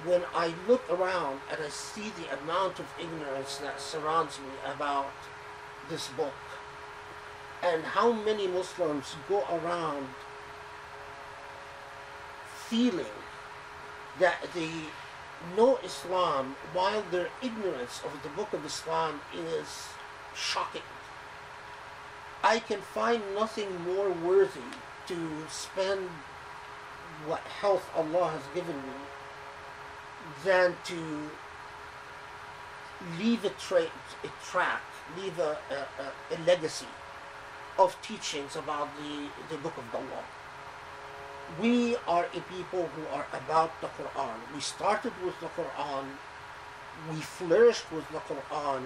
Speaker 3: when I look around and I see the amount of ignorance that surrounds me about this book, and how many Muslims go around feeling that they know Islam while their ignorance of the book of Islam is shocking. I can find nothing more worthy to spend what health Allah has given me than to leave a track, leave a legacy of teachings about the Book of Allah. We are a people who are about the Quran. We started with the Quran. We flourished with the Quran.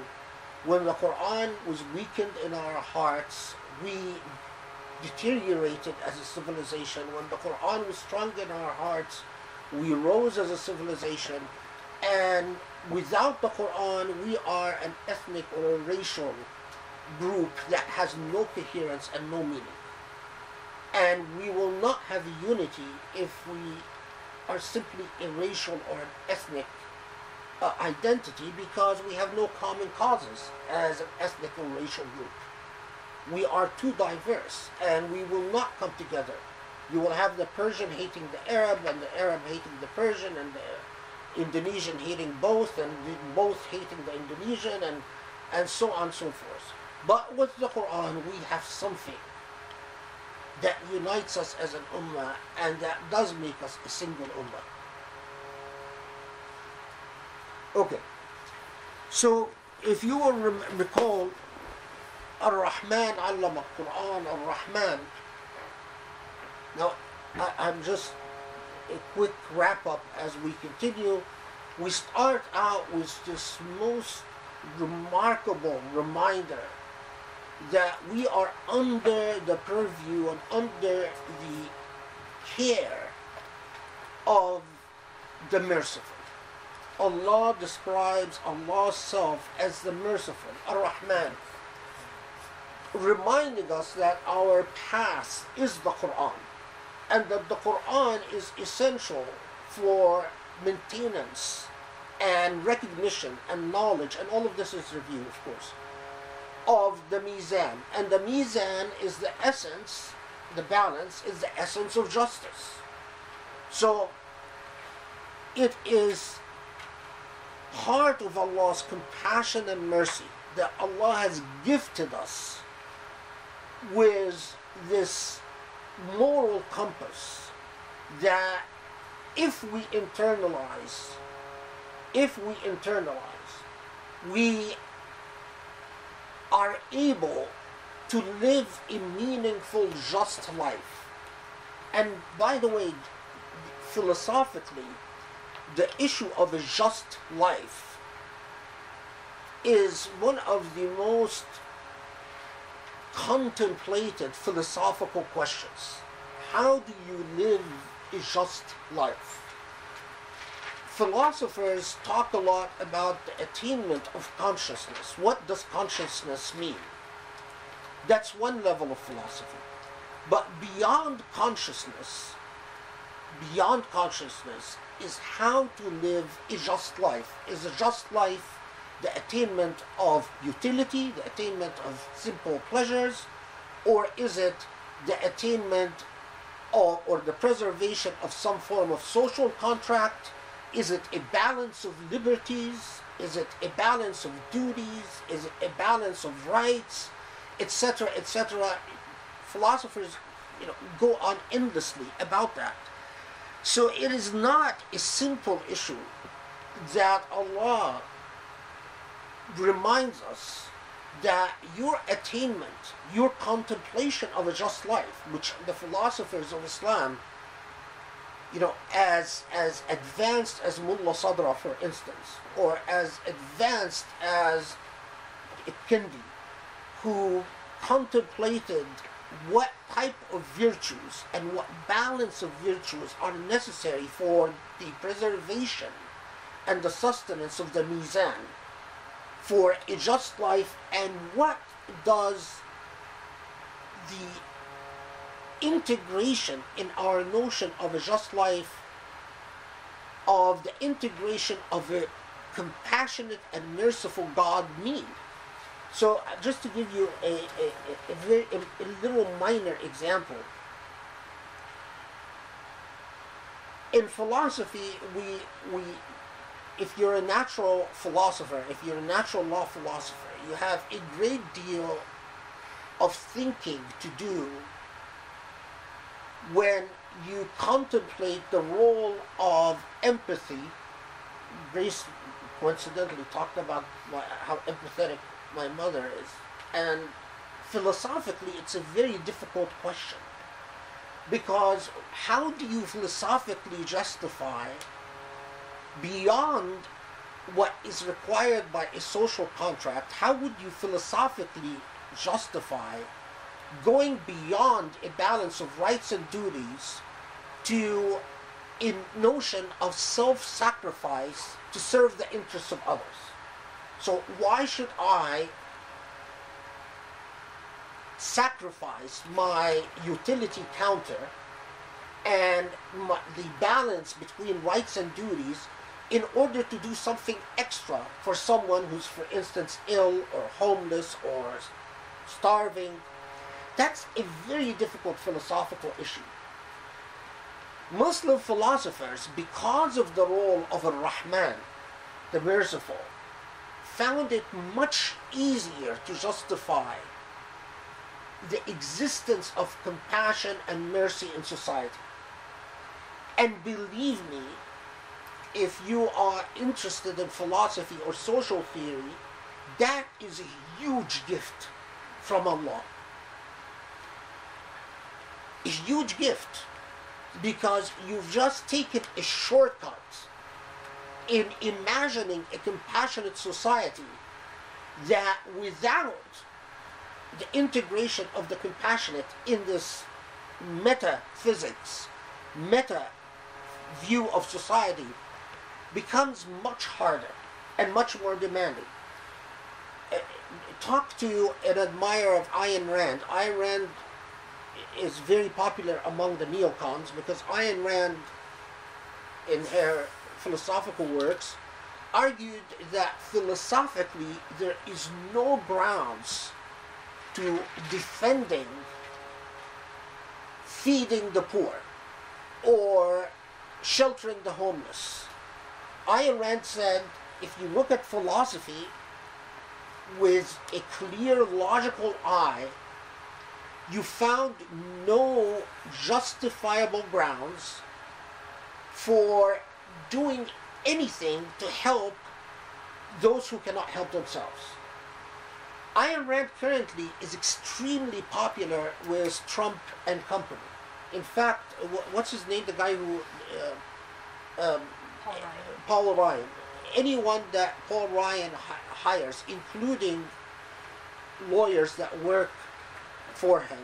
Speaker 3: When the Quran was weakened in our hearts, we deteriorated as a civilization. When the Quran was strong in our hearts, we rose as a civilization. And without the Quran, we are an ethnic or a racial group that has no coherence and no meaning. And we will not have unity if we are simply a racial or an ethnic identity, because we have no common causes as an ethnic or racial group. We are too diverse, and we will not come together. You will have the Persian hating the Arab, and the Arab hating the Persian, and the Indonesian hating both, and both hating the Indonesian, and so on and so forth. But with the Quran, we have something that unites us as an ummah, and that does make us a single ummah. Okay, so if you will recall, Ar-Rahman allama al-Quran, Ar-Rahman. Now, I'm just a quick wrap up as we continue. We start out with this most remarkable reminder that we are under the purview and under the care of the merciful. Allah describes Allah's self as the merciful, Ar-Rahman, reminding us that our past is the Quran, and that the Quran is essential for maintenance and recognition and knowledge, and all of this is review, of course, of the Mizan. And the Mizan is the essence, the balance is the essence of justice. So it is part of Allah's compassion and mercy that Allah has gifted us with this moral compass that if we internalize, we are able to live a meaningful, just life. And by the way, philosophically, the issue of a just life is one of the most contemplated philosophical questions. How do you live a just life? Philosophers talk a lot about the attainment of consciousness. What does consciousness mean? That's one level of philosophy. But beyond consciousness is how to live a just life. Is a just life the attainment of utility, the attainment of simple pleasures, or is it the attainment of, or the preservation of some form of social contract? Is it a balance of liberties? Is it a balance of duties? Is it a balance of rights? Etc., etc. Philosophers, go on endlessly about that. So it is not a simple issue that Allah reminds us that your attainment, your contemplation of a just life, which the philosophers of Islam, as advanced as Mullah Sadra, for instance, or as advanced as Kindi, who contemplated what type of virtues and what balance of virtues are necessary for the preservation and the sustenance of the Mizan for a just life, and what does the integration in our notion of a just life, of the integration of a compassionate and merciful God mean? So just to give you a little minor example, in philosophy, we if you're a natural philosopher, if you're a natural law philosopher, you have a great deal of thinking to do when you contemplate the role of empathy. Grace coincidentally talked about how empathetic my mother is, and philosophically it's a very difficult question, because how do you philosophically justify, beyond what is required by a social contract, how would you philosophically justify going beyond a balance of rights and duties to a notion of self-sacrifice to serve the interests of others? So why should I sacrifice my utility counter and the balance between rights and duties in order to do something extra for someone who's, for instance, ill or homeless or starving? That's a very difficult philosophical issue. Muslim philosophers, because of the role of Al Rahman, the merciful, found it much easier to justify the existence of compassion and mercy in society. And believe me, if you are interested in philosophy or social theory, that is a huge gift from Allah. A huge gift, because you've just taken a shortcut in imagining a compassionate society that, without the integration of the compassionate in this metaphysics, meta view of society, becomes much harder and much more demanding. Talk to an admirer of Ayn Rand. Ayn Rand is very popular among the neocons because Ayn Rand, in her philosophical works, argued that philosophically there is no grounds to defending feeding the poor or sheltering the homeless. Ayn Rand said, if you look at philosophy with a clear, logical eye, you found no justifiable grounds for doing anything to help those who cannot help themselves. Ayn Rand currently is extremely popular with Trump and company. In fact, what's his name? The guy who... Paul Ryan. Anyone that Paul Ryan hires, including lawyers that work for him,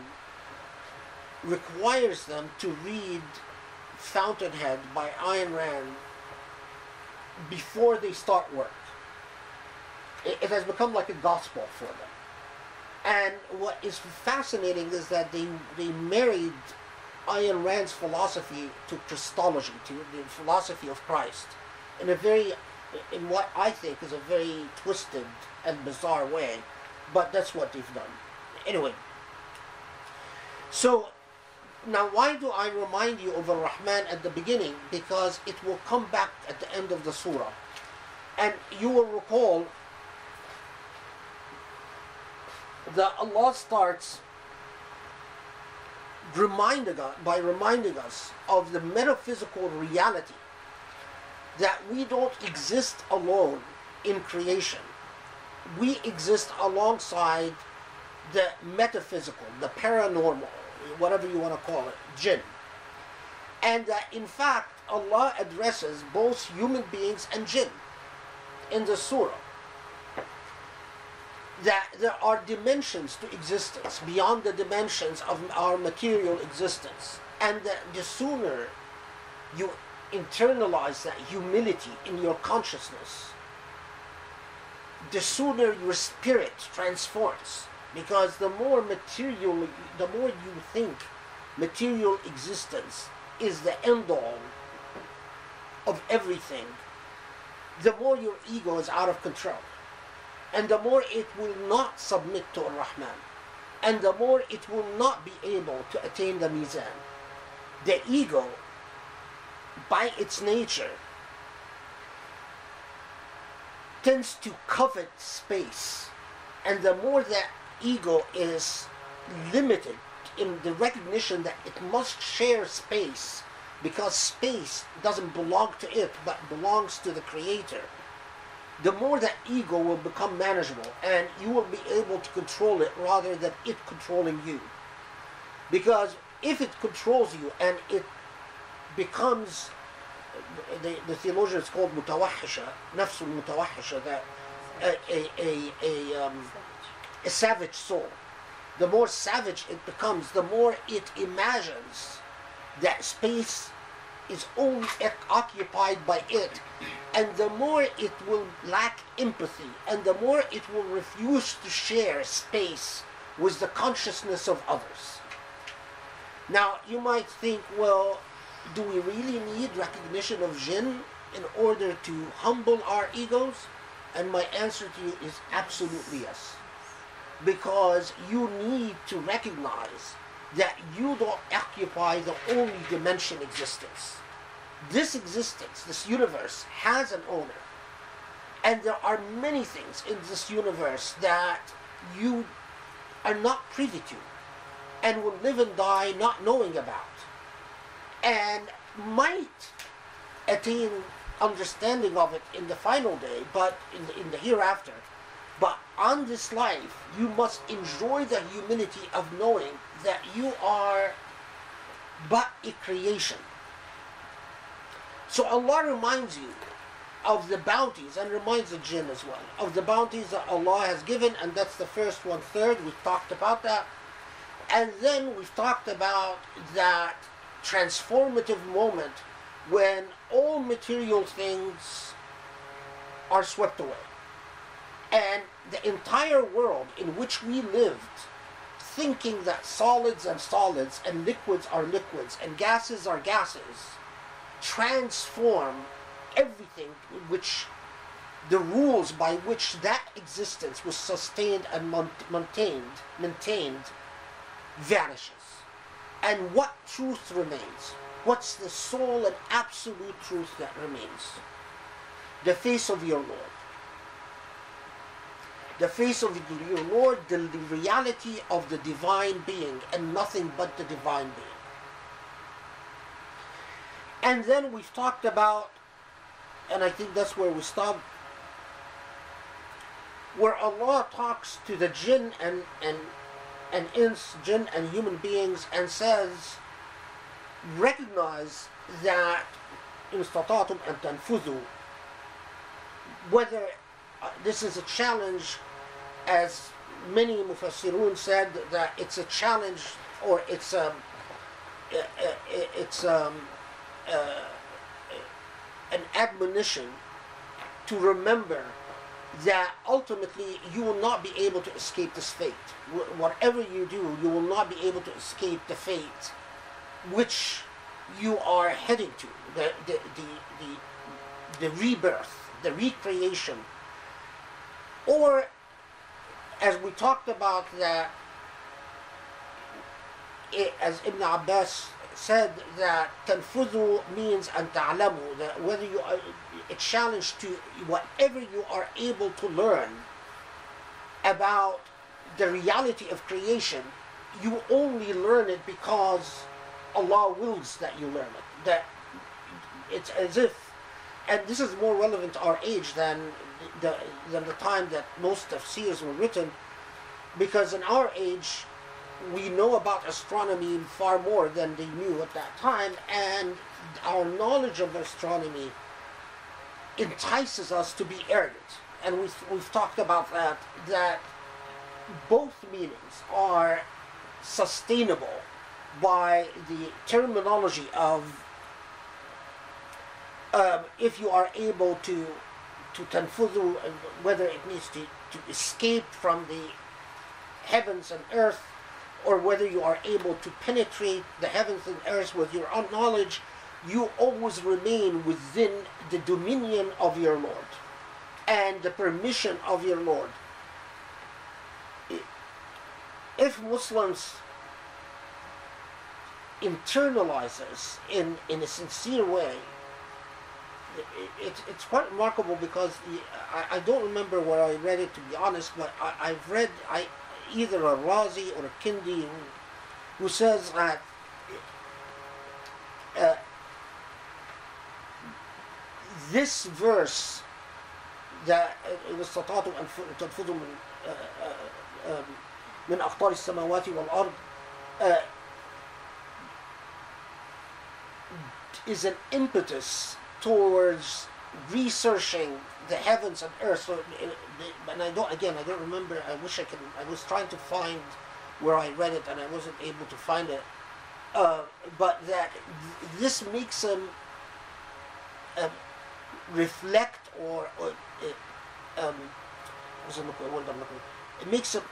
Speaker 3: requires them to read Fountainhead by Ayn Rand before they start work. It has become like a gospel for them. And what is fascinating is that they married Ayn Rand's philosophy to Christology, to the philosophy of Christ, in what I think is a very twisted and bizarre way, but that's what they've done. Anyway, so now why do I remind you of Al Rahman at the beginning? Because it will come back at the end of the surah. And you will recall that Allah starts by reminding us of the metaphysical reality that we don't exist alone in creation. We exist alongside the metaphysical, the paranormal, whatever you want to call it, jinn. And that in fact Allah addresses both human beings and jinn in the surah. That there are dimensions to existence beyond the dimensions of our material existence, and that the sooner you internalize that humility in your consciousness, the sooner your spirit transforms. Because the more you think material existence is the end all of everything, the more your ego is out of control. And the more it will not submit to Ar-Rahman. And the more it will not be able to attain the mizan. The ego, by its nature, tends to covet space And the more that ego is limited in the recognition that it must share space, because space doesn't belong to it but belongs to the Creator, the more that ego will become manageable and you will be able to control it rather than it controlling you. Because if it controls you and it becomes, the theologian is called mutawahisha, nafsul mutawahisha, that a savage soul. The more savage it becomes, the more it imagines that space is only occupied by it, and the more it will lack empathy, and the more it will refuse to share space with the consciousness of others. Now, you might think, well, do we really need recognition of jinn in order to humble our egos? And my answer to you is absolutely yes. Because you need to recognize that you don't occupy the only dimension existence. This existence, this universe, has an owner. And there are many things in this universe that you are not privy to and will live and die not knowing about. And might attain understanding of it in the final day, but in the hereafter. But on this life, you must enjoy the humility of knowing that you are but a creation. So Allah reminds you of the bounties, and reminds the jinn as well, of the bounties that Allah has given, and that's the first 1/3. We've talked about that. And then we've talked about that transformative moment when all material things are swept away. And the entire world in which we lived, thinking that solids are solids and liquids are liquids and gases are gases, transform everything which the rules by which that existence was sustained and maintained vanishes. And what truth remains? What's the sole and absolute truth that remains? The face of your Lord. The face of your Lord, the reality of the divine being, and nothing but the divine being. And then we've talked about, and I think that's where we stop, where Allah talks to the jinn and ins, jinn and human beings, and says, recognize that in istata'tum an tanfudhu, whether this is a challenge, as many mufassirun said, that it's a challenge, or it's an admonition to remember that ultimately you will not be able to escape this fate. Whatever you do, you will not be able to escape the fate which you are heading to, the rebirth, the recreation. Or, as we talked about, that as Ibn Abbas said, that tanfudhu means an ta'lamu, that whether you are a challenge to whatever you are able to learn about the reality of creation, you only learn it because Allah wills that you learn it. That it's as if, and this is more relevant to our age than the time that most tafsirs were written, because in our age we know about astronomy far more than they knew at that time, and our knowledge of astronomy entices us to be arrogant. And we've talked about that both meanings are sustainable by the terminology of if you are able to tanfudhu, whether it means to escape from the heavens and earth, or whether you are able to penetrate the heavens and earth with your own knowledge, you always remain within the dominion of your Lord and the permission of your Lord. If Muslims internalize this in a sincere way, it's quite remarkable because I don't remember where I read it, to be honest, but I've read either a Razi or a Kindi who says that this verse that واستطعتم أن تنفذوا من أقطار السماوات والأرض is an impetus towards researching the heavens and earth. So, and I don't remember. I wish I could. I was trying to find where I read it, and I wasn't able to find it. But that this makes him reflect, or it makes him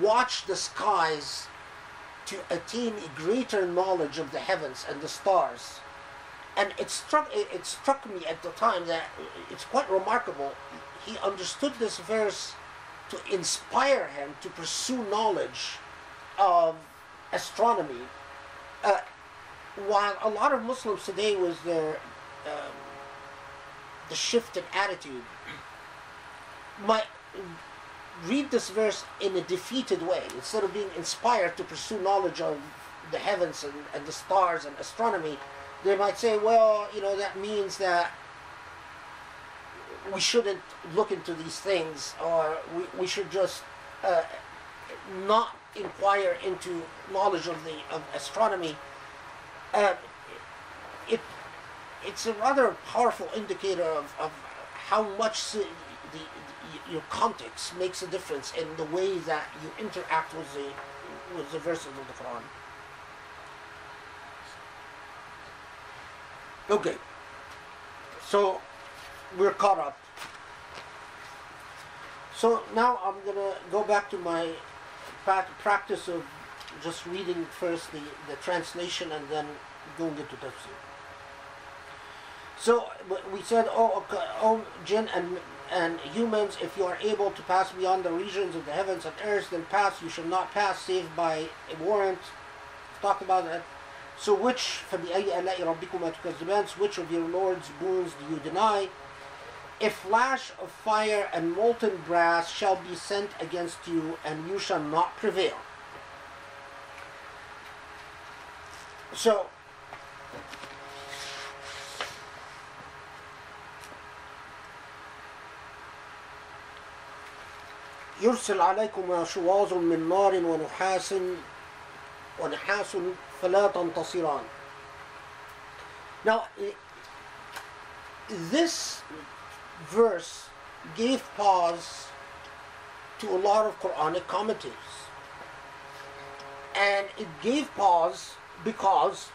Speaker 3: watch the skies to attain a greater knowledge of the heavens and the stars. And it struck me at the time that it's quite remarkable. He understood this verse to inspire him to pursue knowledge of astronomy, while a lot of Muslims today, with their the shift in attitude, might read this verse in a defeated way. Instead of being inspired to pursue knowledge of the heavens and the stars and astronomy, they might say, well, that means that we shouldn't look into these things, or we should just not inquire into knowledge of astronomy. It's a rather powerful indicator of how much your context makes a difference in the way that you interact with the verses of the Quran. Okay, so we're caught up. So now I'm going to go back to my practice of just reading first the translation and then going into tafsir. So we said, oh jinn and humans, if you are able to pass beyond the regions of the heavens and earth, then pass. You shall not pass save by a warrant. Talk about that. So which of your Lord's boons do you deny? A flash of fire and molten brass shall be sent against you, and you shall not prevail. So يرسل عليكم شواظ من نار ونحاس فلا تنتصران. Now, this verse gave pause to a lot of Quranic commentators. And it gave pause because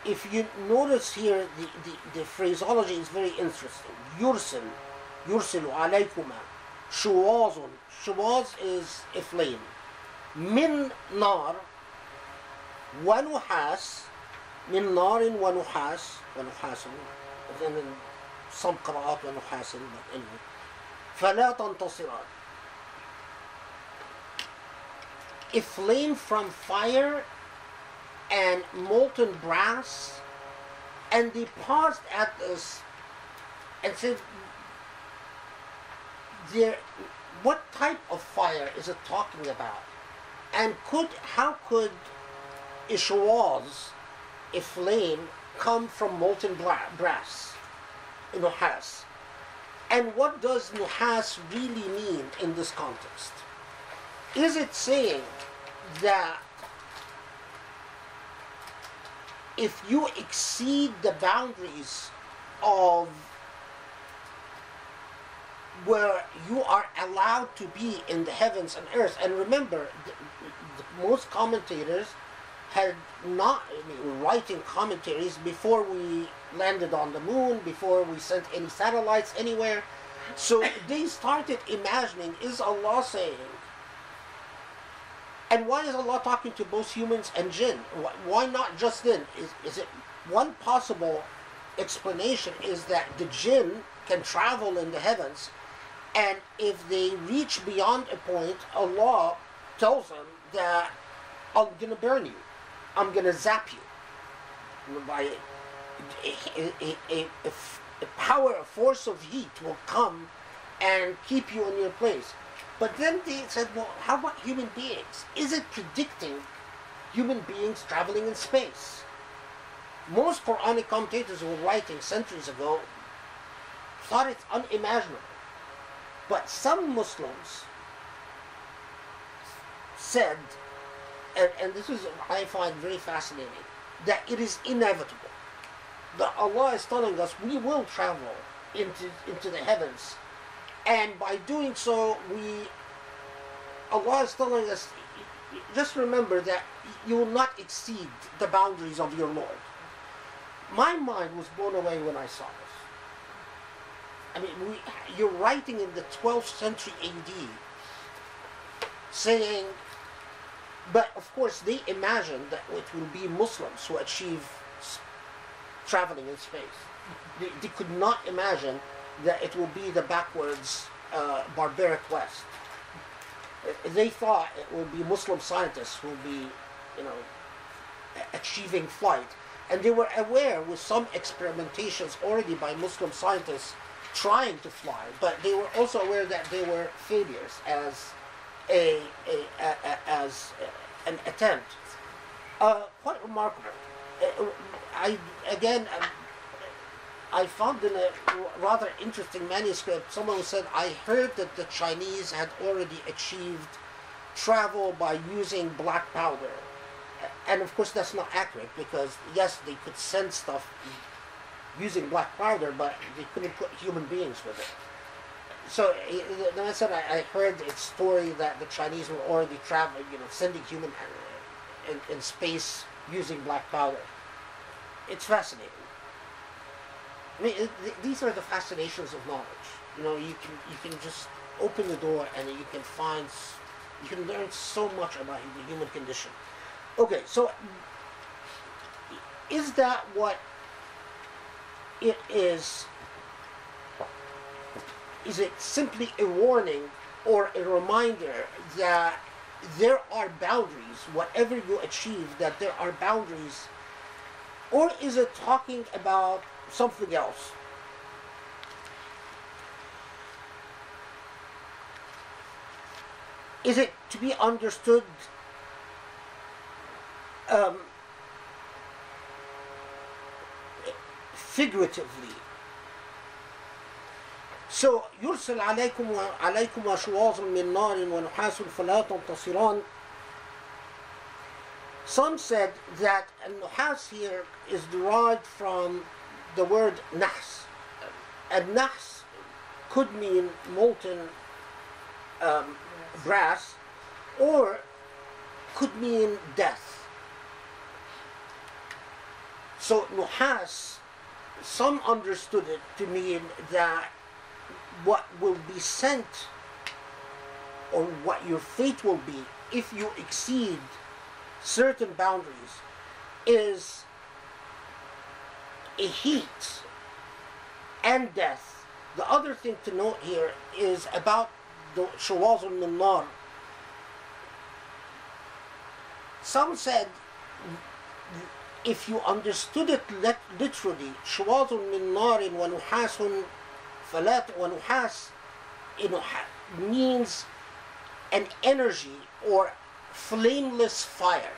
Speaker 3: if you notice here, the phraseology is very interesting. يرسل عليكما شواظ. Shawaz is a flame. من نار ونحاس. من نار ونحاس. And then in some قراءات ونحاس, but anyway. فلا تنتصران. A flame from fire and molten brass. And they paused at this and said, what type of fire is it talking about? And how could a shawaz, a flame, come from molten brass, nuhas? And what does nuhas really mean in this context? Is it saying that if you exceed the boundaries of where you are allowed to be in the heavens and earth, and remember, most commentators had not writing commentaries before we landed on the moon, before we sent any satellites anywhere. So they started imagining, is Allah saying? And why is Allah talking to both humans and jinn? Why not just then? Is it one possible explanation is that the jinn can travel in the heavens, and if they reach beyond a point, Allah tells them that I'm going to burn you. I'm going to zap you. by a power, a force of heat will come and keep you in your place. But then they said, well, how about human beings? Is it predicting human beings traveling in space? Most Quranic commentators who were writing centuries ago thought it's unimaginable. But some Muslims said, and this is I find very fascinating, that it is inevitable. That Allah is telling us we will travel into the heavens, and by doing so, Allah is telling us, just remember that you will not exceed the boundaries of your Lord. My mind was blown away when I saw this. I mean, you're writing in the 12th century AD, saying, but of course they imagine that it will be Muslims who achieve traveling in space. They could not imagine that it will be the backwards, barbaric West. They thought it will be Muslim scientists who will be, achieving flight. And they were aware with some experimentations already by Muslim scientists trying to fly, but they were also aware that they were failures as an attempt. Quite remarkable. I found in a rather interesting manuscript, someone said, I heard that the Chinese had already achieved travel by using black powder. And of course that's not accurate, because yes, they could send stuff using black powder, but they couldn't put human beings with it. So then I said I heard a story that the Chinese were already traveling, sending human in space using black powder. It's fascinating. I mean, these are the fascinations of knowledge. You can just open the door and you can learn so much about the human condition. Okay, so is that what it is? Is it simply a warning or a reminder that there are boundaries, whatever you achieve, that there are boundaries? Or is it talking about something else? Is it to be understood figuratively? So, يرسل عليكم شواظ من نار ونحاس فلا تنتصران. Some said that al-nuhas here is derived from the word nahs. And nahs could mean molten brass, or could mean death. So nuhas, some understood it to mean that what will be sent, or what your fate will be if you exceed certain boundaries, is a heat and death. The other thing to note here is about the shawaz min nar. Some said, if you understood it literally, shawaz min nar wa nuhasun falat wa nuhas, means an energy or flameless fire.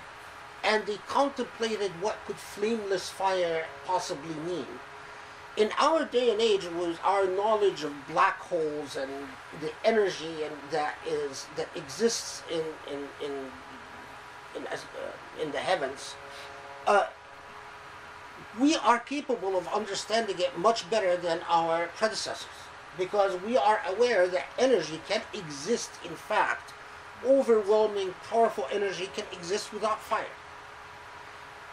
Speaker 3: And they contemplated what could flameless fire possibly mean. In our day and age, with our knowledge of black holes and the energy that exists in the heavens, we are capable of understanding it much better than our predecessors, because we are aware that energy can exist. In fact, overwhelming, powerful energy can exist without fire.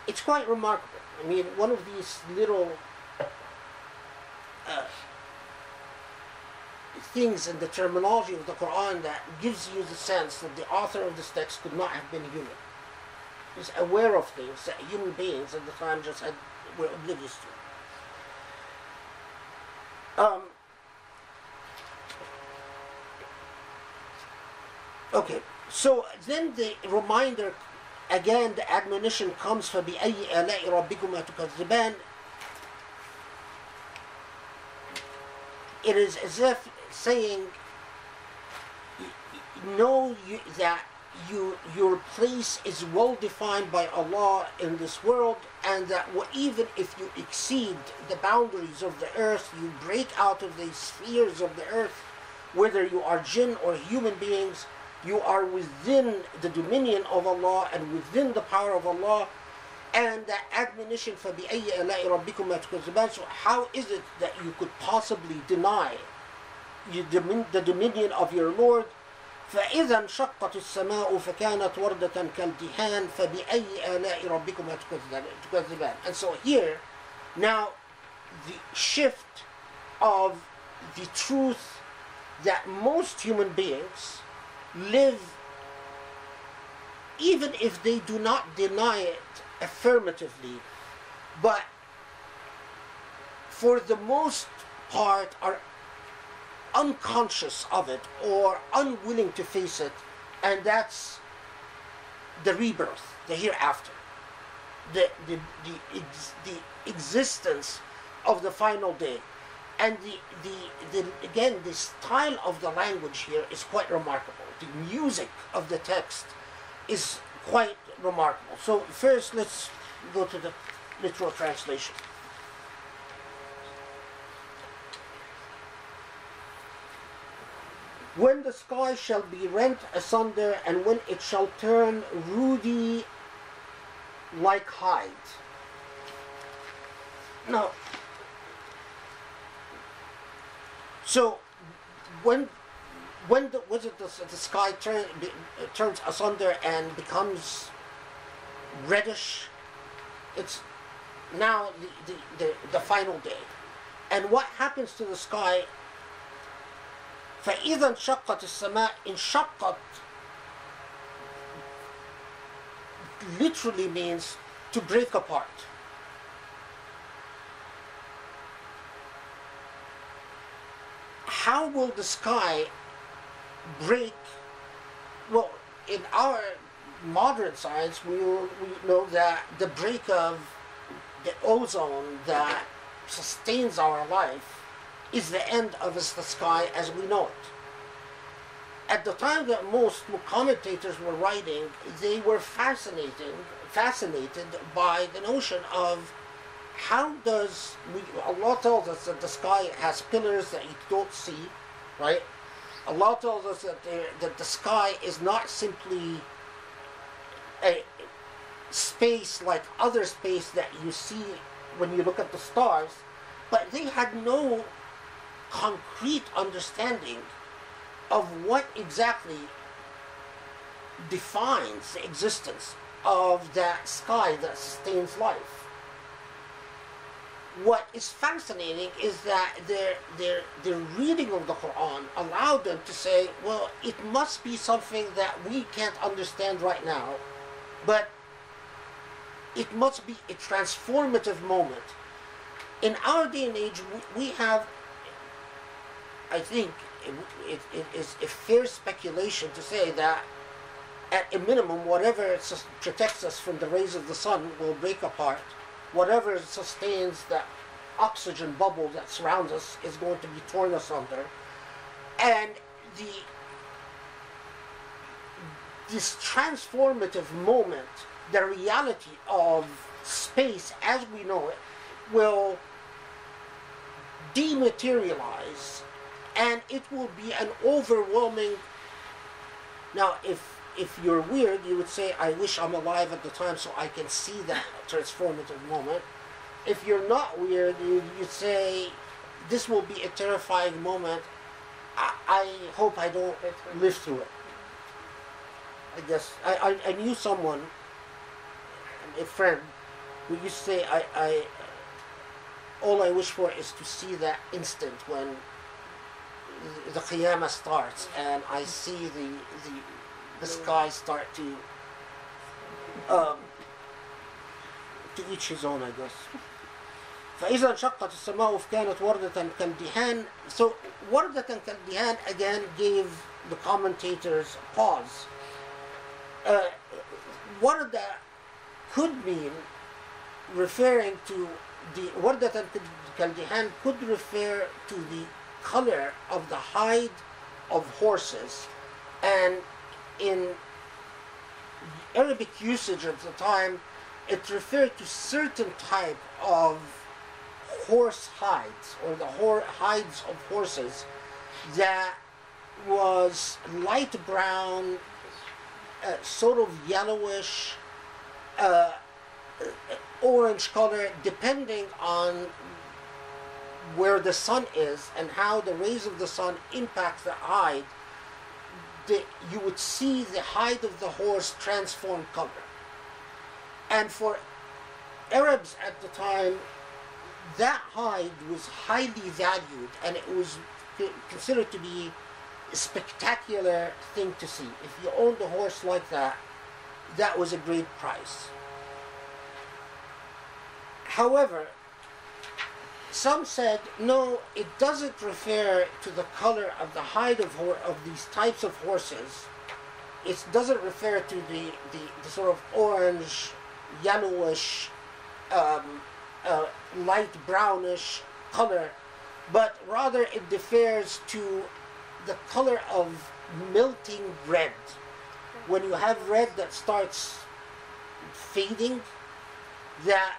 Speaker 3: It's quite remarkable. I mean, one of these little things in the terminology of the Quran that gives you the sense that the author of this text could not have been human. He's aware of things that human beings at the time were oblivious to. Okay, so then the reminder again the admonition comes فَبِأَيِّ آلَاءِ رَبِّكُمَا تُكَذِّبَانِ. It is as if saying, know that your place is well defined by Allah in this world, and that even if you exceed the boundaries of the earth, you break out of the spheres of the earth, whether you are jinn or human beings, you are within the dominion of Allah and within the power of Allah. And the admonition فَبِأَيِّ آلَاءِ رَبِّكُمَا تُكَذِّبَانِ. So how is it that you could possibly deny the dominion of your Lord? فإذا انشقت السماء فكانت وردة كالدهان فبأي آلاء ربكما تكذبان. And so here, now the shift of the truth that most human beings live, even if they do not deny it affirmatively, but for the most part are unconscious of it or unwilling to face it, and that's the rebirth, the hereafter, the existence of the final day. And again, the style of the language here is quite remarkable. The music of the text is quite remarkable. So first, let's go to the literal translation. When the sky shall be rent asunder, and when it shall turn ruddy like hide. Now, so when the sky turns asunder and becomes reddish, it's now the final day. And what happens to the sky? فإذا انشقت السماء. انشقت literally means to break apart. How will the sky break? Well, in our modern science, we know that the break of the ozone that sustains our life is the end of the sky as we know it. At the time that most commentators were writing, they were fascinated by the notion of how does Allah tells us that the sky has pillars that you don't see, right? Allah tells us that the sky is not simply a space like other space that you see when you look at the stars, but they had no concrete understanding of what exactly defines the existence of that sky that sustains life. What is fascinating is that their reading of the Quran allowed them to say, well, it must be something that we can't understand right now, but it must be a transformative moment. In our day and age, we have, I think it is a fair speculation to say that at a minimum, whatever protects us from the rays of the sun will break apart. Whatever sustains the oxygen bubble that surrounds us is going to be torn asunder. And this transformative moment, the reality of space as we know it, will dematerialize, and it will be an overwhelming. Now, if you're weird, you would say, I wish I'm alive at the time so I can see that transformative moment. If you're not weird, you'd say, this will be a terrifying moment. I hope I don't live through it. I guess I knew someone, a friend, who used to say, all I wish for is to see that instant when the Qiyamah starts and I see the sky start to each his own, I guess. فإذا انشقت السماء فكانت وردة كالدهان. So وردة كالدهان again gave the commentators pause. warda could mean referring to the wardatan kaldihan could refer to the color of the hide of horses, and in Arabic usage at the time, it referred to certain type of horse hides, or the hides of horses, that was light brown, sort of yellowish, orange color, depending on where the sun is and how the rays of the sun impact the hide. You would see the hide of the horse transform color. And for Arabs at the time, that hide was highly valued, and it was considered to be a spectacular thing to see. If you owned a horse like that, that was a great price. However, some said, no, it doesn't refer to the color of the hide of these types of horses. It doesn't refer to the sort of orange, yellowish, light brownish color, but rather it refers to the color of melting red. When you have red that starts fading, that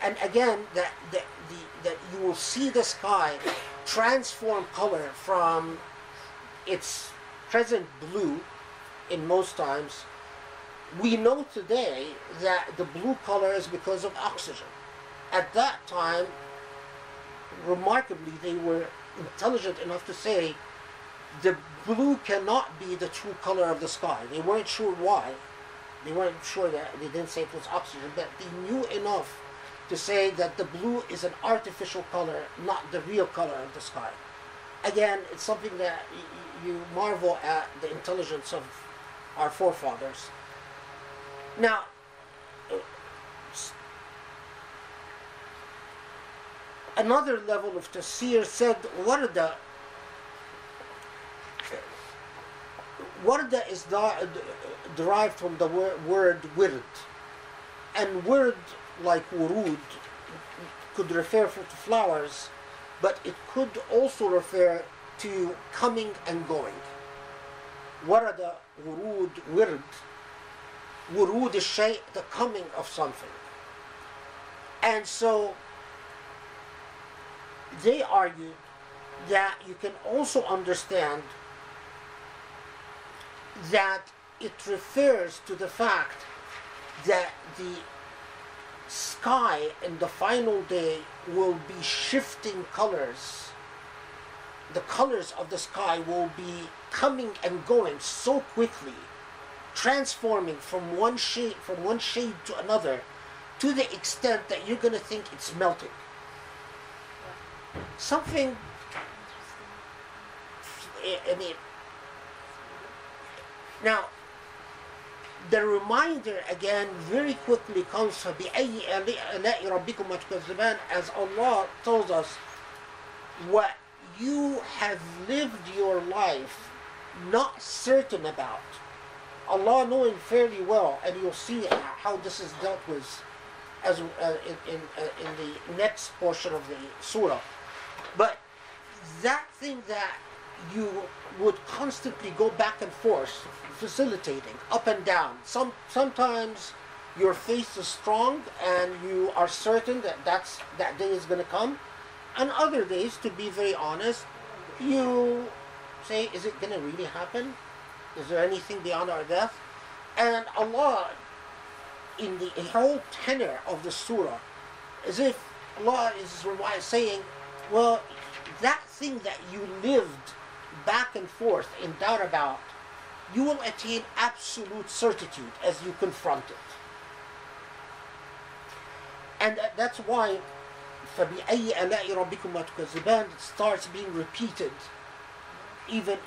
Speaker 3: and again that you will see the sky transform color from its present blue in most times. We know today that the blue color is because of oxygen. At that time, remarkably, they were intelligent enough to say the blue cannot be the true color of the sky. They weren't sure why. They weren't sure that, they didn't say it was oxygen, but they knew enough to say that the blue is an artificial color, not the real color of the sky. Again, it's something that you marvel at the intelligence of our forefathers. Now, another level of tafsir said warda is derived from the word wird, and wird, like wurud, could refer to flowers, but it could also refer to coming and going. Warada, wurud, wird. Wurud is shay, the coming of something. And so they argued that you can also understand that it refers to the fact that the sky in the final day will be shifting colors. The colors of the sky will be coming and going so quickly, transforming from one shade to another, to the extent that you're going to think it's melting. Something, I mean, now, the reminder again very quickly comes from بِأَيِّ آلَاءِ رَبِّكُمَا تُكَذِّبَانِ, as Allah tells us what you have lived your life not certain about. Allah knowing fairly well, and you'll see how this is dealt with as in the next portion of the surah. But that thing that you would constantly go back and forth, facilitating, up and down. Sometimes your faith is strong and you are certain that that day is going to come. And other days, to be very honest, you say, is it going to really happen? Is there anything beyond our death? And Allah, in the whole tenor of the surah, as if Allah is saying, well, that thing that you lived back and forth in doubt about, you will attain absolute certitude as you confront it. And that's why فَبِأَيِّ آلَاءِ رَبِّكُمَا تُكَذِّبَانِ starts being repeated even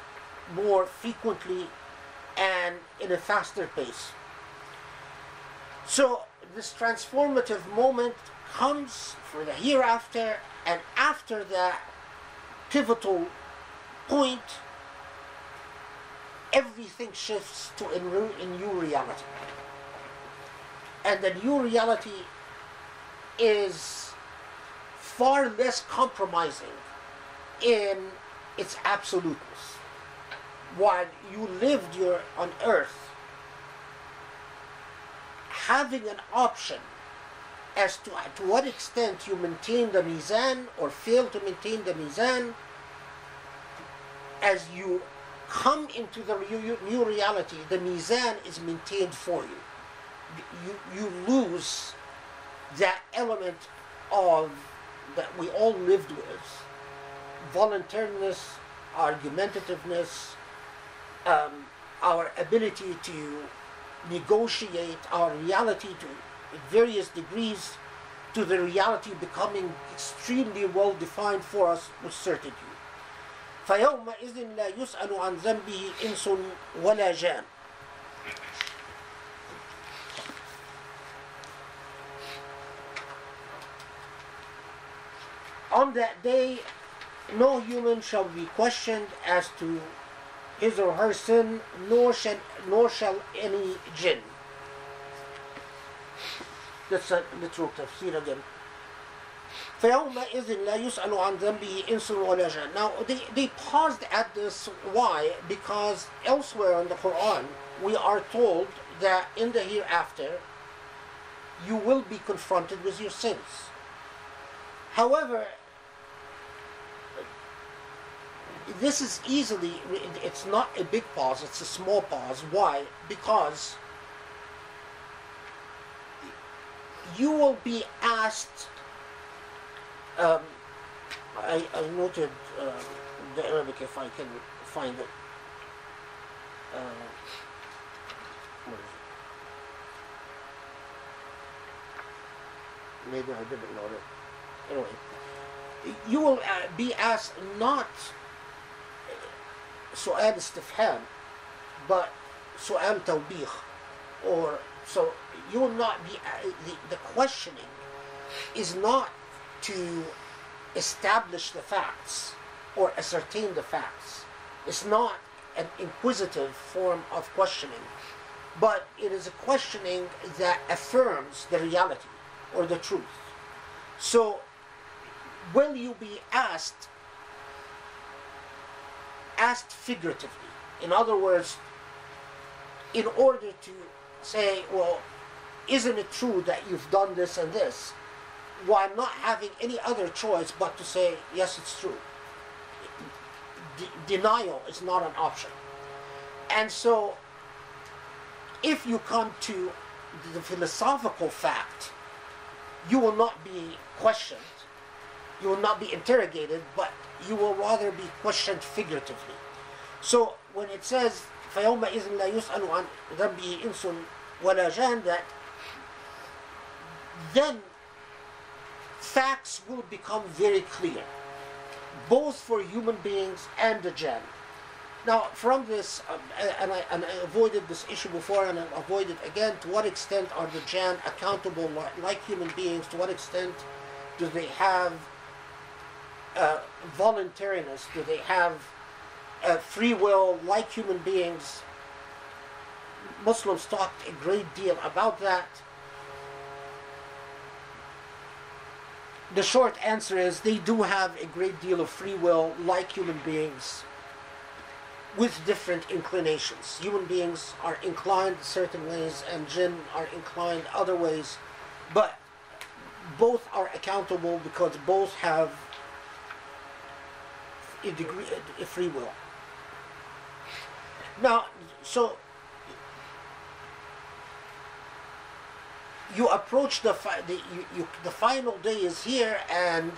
Speaker 3: more frequently and in a faster pace. So this transformative moment comes for the hereafter, and after that pivotal point, everything shifts to a new reality. And the new reality is far less compromising in its absoluteness. While you lived on earth having an option as to what extent you maintain the mizan or fail to maintain the mizan, as you come into the new reality, the mizan is maintained for you. You lose that element of that we all lived with: voluntariness, argumentativeness, our ability to negotiate our reality to various degrees, to the reality becoming extremely well defined for us with certainty. فَيَوْمَئِذٍ لَا يُسْأَلُ عَنْ ذَنْبِهِ إِنسٌ وَلَا جَانٌ. On that day, no human shall be questioned as to his or her sin, nor shall any jinn. That's a literal tafsir again. فَيَوْمَئِذٍ لَا يُسْأَلُ عَنْ ذَنْبِهِ إِنسٌ وَلَا جَانٌ. Now, they paused at this. Why? Because elsewhere in the Quran, we are told that in the hereafter, you will be confronted with your sins. However, this is it's not a big pause, it's a small pause. Why? Because you will be asked, I noted the Arabic if I can find it. Where is it? Maybe I didn't note it. Anyway, you will be asked not سؤال استفهام, but سؤال توبيخ, or so you will not be. The questioning is not to establish the facts or ascertain the facts. It's not an inquisitive form of questioning, but it is a questioning that affirms the reality or the truth. So, will you be asked figuratively? In other words, in order to say, well, isn't it true that you've done this and this, while not having any other choice but to say, yes, it's true. Denial is not an option. And so, if you come to the philosophical fact, you will not be questioned, you will not be interrogated, but you will rather be questioned figuratively. So when it says فَيَوْمَئِذٍ لَا يُسْأَلُ عَنْ ذَنْبِهِ إِنسٌ وَلَا جَانٌ, that then facts will become very clear, both for human beings and the jinn. Now, from this, and I avoided this issue before, and I'll avoid it again, to what extent are the jinn accountable like human beings? To what extent do they have voluntariness? Do they have free will like human beings? Muslims talked a great deal about that. The short answer is they do have a great deal of free will like human beings, with different inclinations. Human beings are inclined certain ways and jinn are inclined other ways, but both are accountable because both have a free will. Now, so you approach the final day is here, and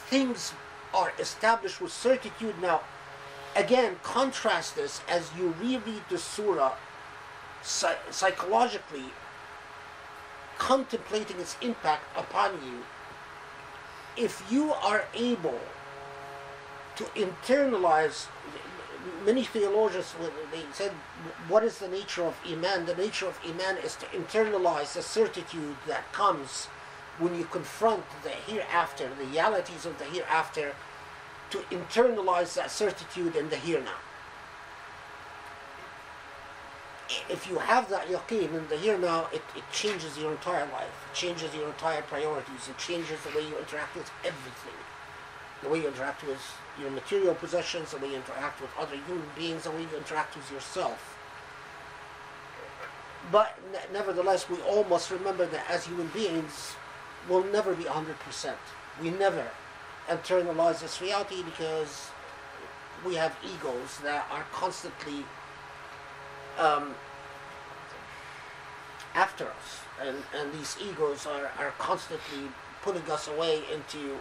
Speaker 3: things are established with certitude. Now, again, contrast this as you reread the surah, psychologically contemplating its impact upon you. If you are able to internalize, many theologians, they said, what is the nature of Iman? The nature of Iman is to internalize the certitude that comes when you confront the hereafter, the realities of the hereafter, to internalize that certitude in the here now. if you have that yaqeen in the here now, it changes your entire life. It changes your entire priorities. It changes the way you interact with everything. The way you interact with your material possessions, the way you interact with other human beings, the way you interact with yourself. But nevertheless, we all must remember that as human beings, we'll never be 100%. We never internalize this reality because we have egos that are constantly after us, and these egos are constantly putting us away into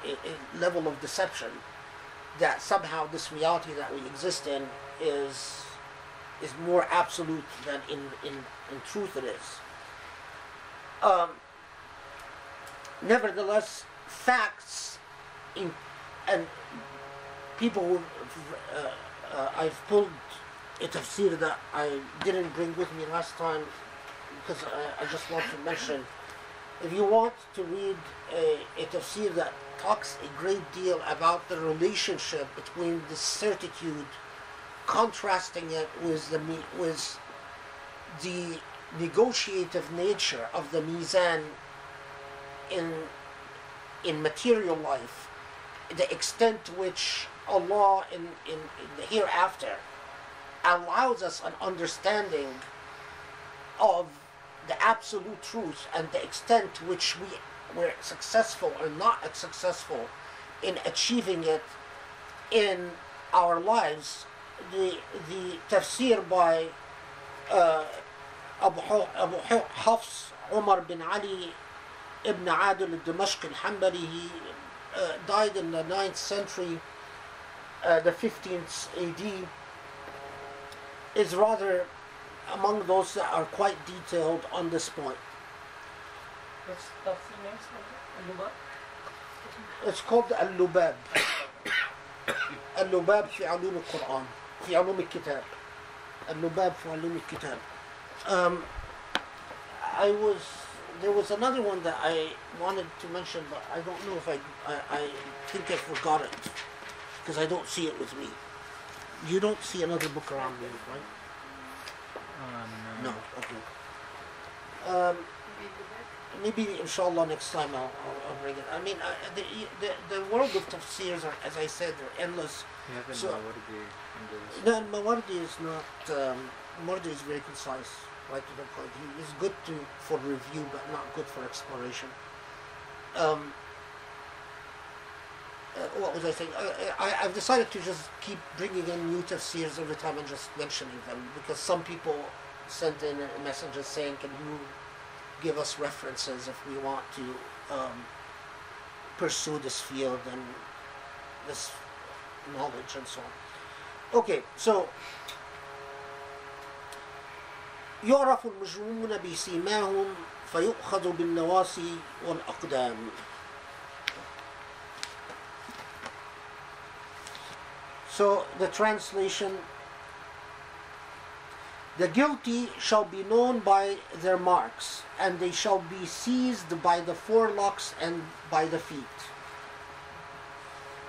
Speaker 3: a level of deception that somehow this reality that we exist in is more absolute than in truth it is. Nevertheless, facts and people who I've pulled a tafsir that I didn't bring with me last time because I just want to mention, if you want to read a tafsir that talks a great deal about the relationship between the certitude, contrasting it with the negotiative nature of the mizan in material life, the extent to which Allah in the hereafter allows us an understanding of the absolute truth and the extent to which we're successful or not successful in achieving it in our lives. The tafsir by Abu Hafs Umar bin Ali ibn Adil al-Dimashq al-Hanbali. He died in the 9th century, the 15th AD, is rather among those that are quite detailed on this point.
Speaker 2: What's the name? Al-Lubab?
Speaker 3: It's called Al-Lubab. Al-Lubab في علوم القرآن في علوم الكتاب. Al-Lubab في علوم الكتاب. There was another one that I wanted to mention, but I don't know if I think I forgot it because I don't see it with me. You don't see another book around me, right? No. Okay. Maybe inshallah next time I'll bring it. I mean, the world of tafsirs are, as I said, they're endless. So, no, Mawardi is not. Mawardi is very concise, right to the point. He is good for review, but not good for exploration. What was I saying? I've decided to just keep bringing in new tafsirs every time and just mentioning them, because some people sent in messages saying, can you give us references if we want to pursue this field and this knowledge and so on. Okay, so يعرف المجرمون بسيماهم فيؤخذ بالنواصي والأقدام. So the translation: the guilty shall be known by their marks, and they shall be seized by the forelocks and by the feet.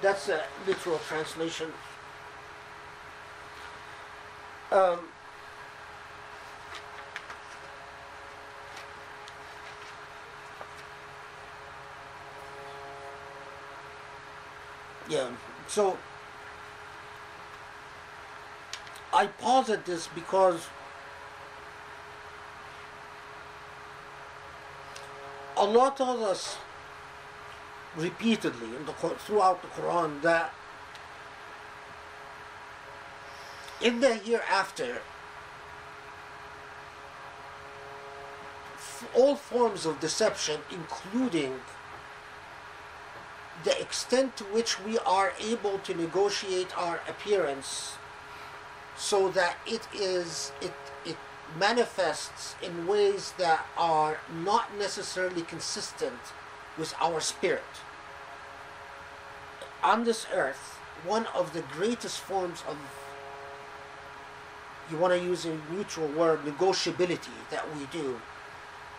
Speaker 3: That's a literal translation. So I posit this because Allah tells us repeatedly throughout the Quran that in the hereafter, all forms of deception, including the extent to which we are able to negotiate our appearance so that it manifests in ways that are not necessarily consistent with our spirit. On this earth, one of the greatest forms of, you want to use a neutral word, negotiability that we do,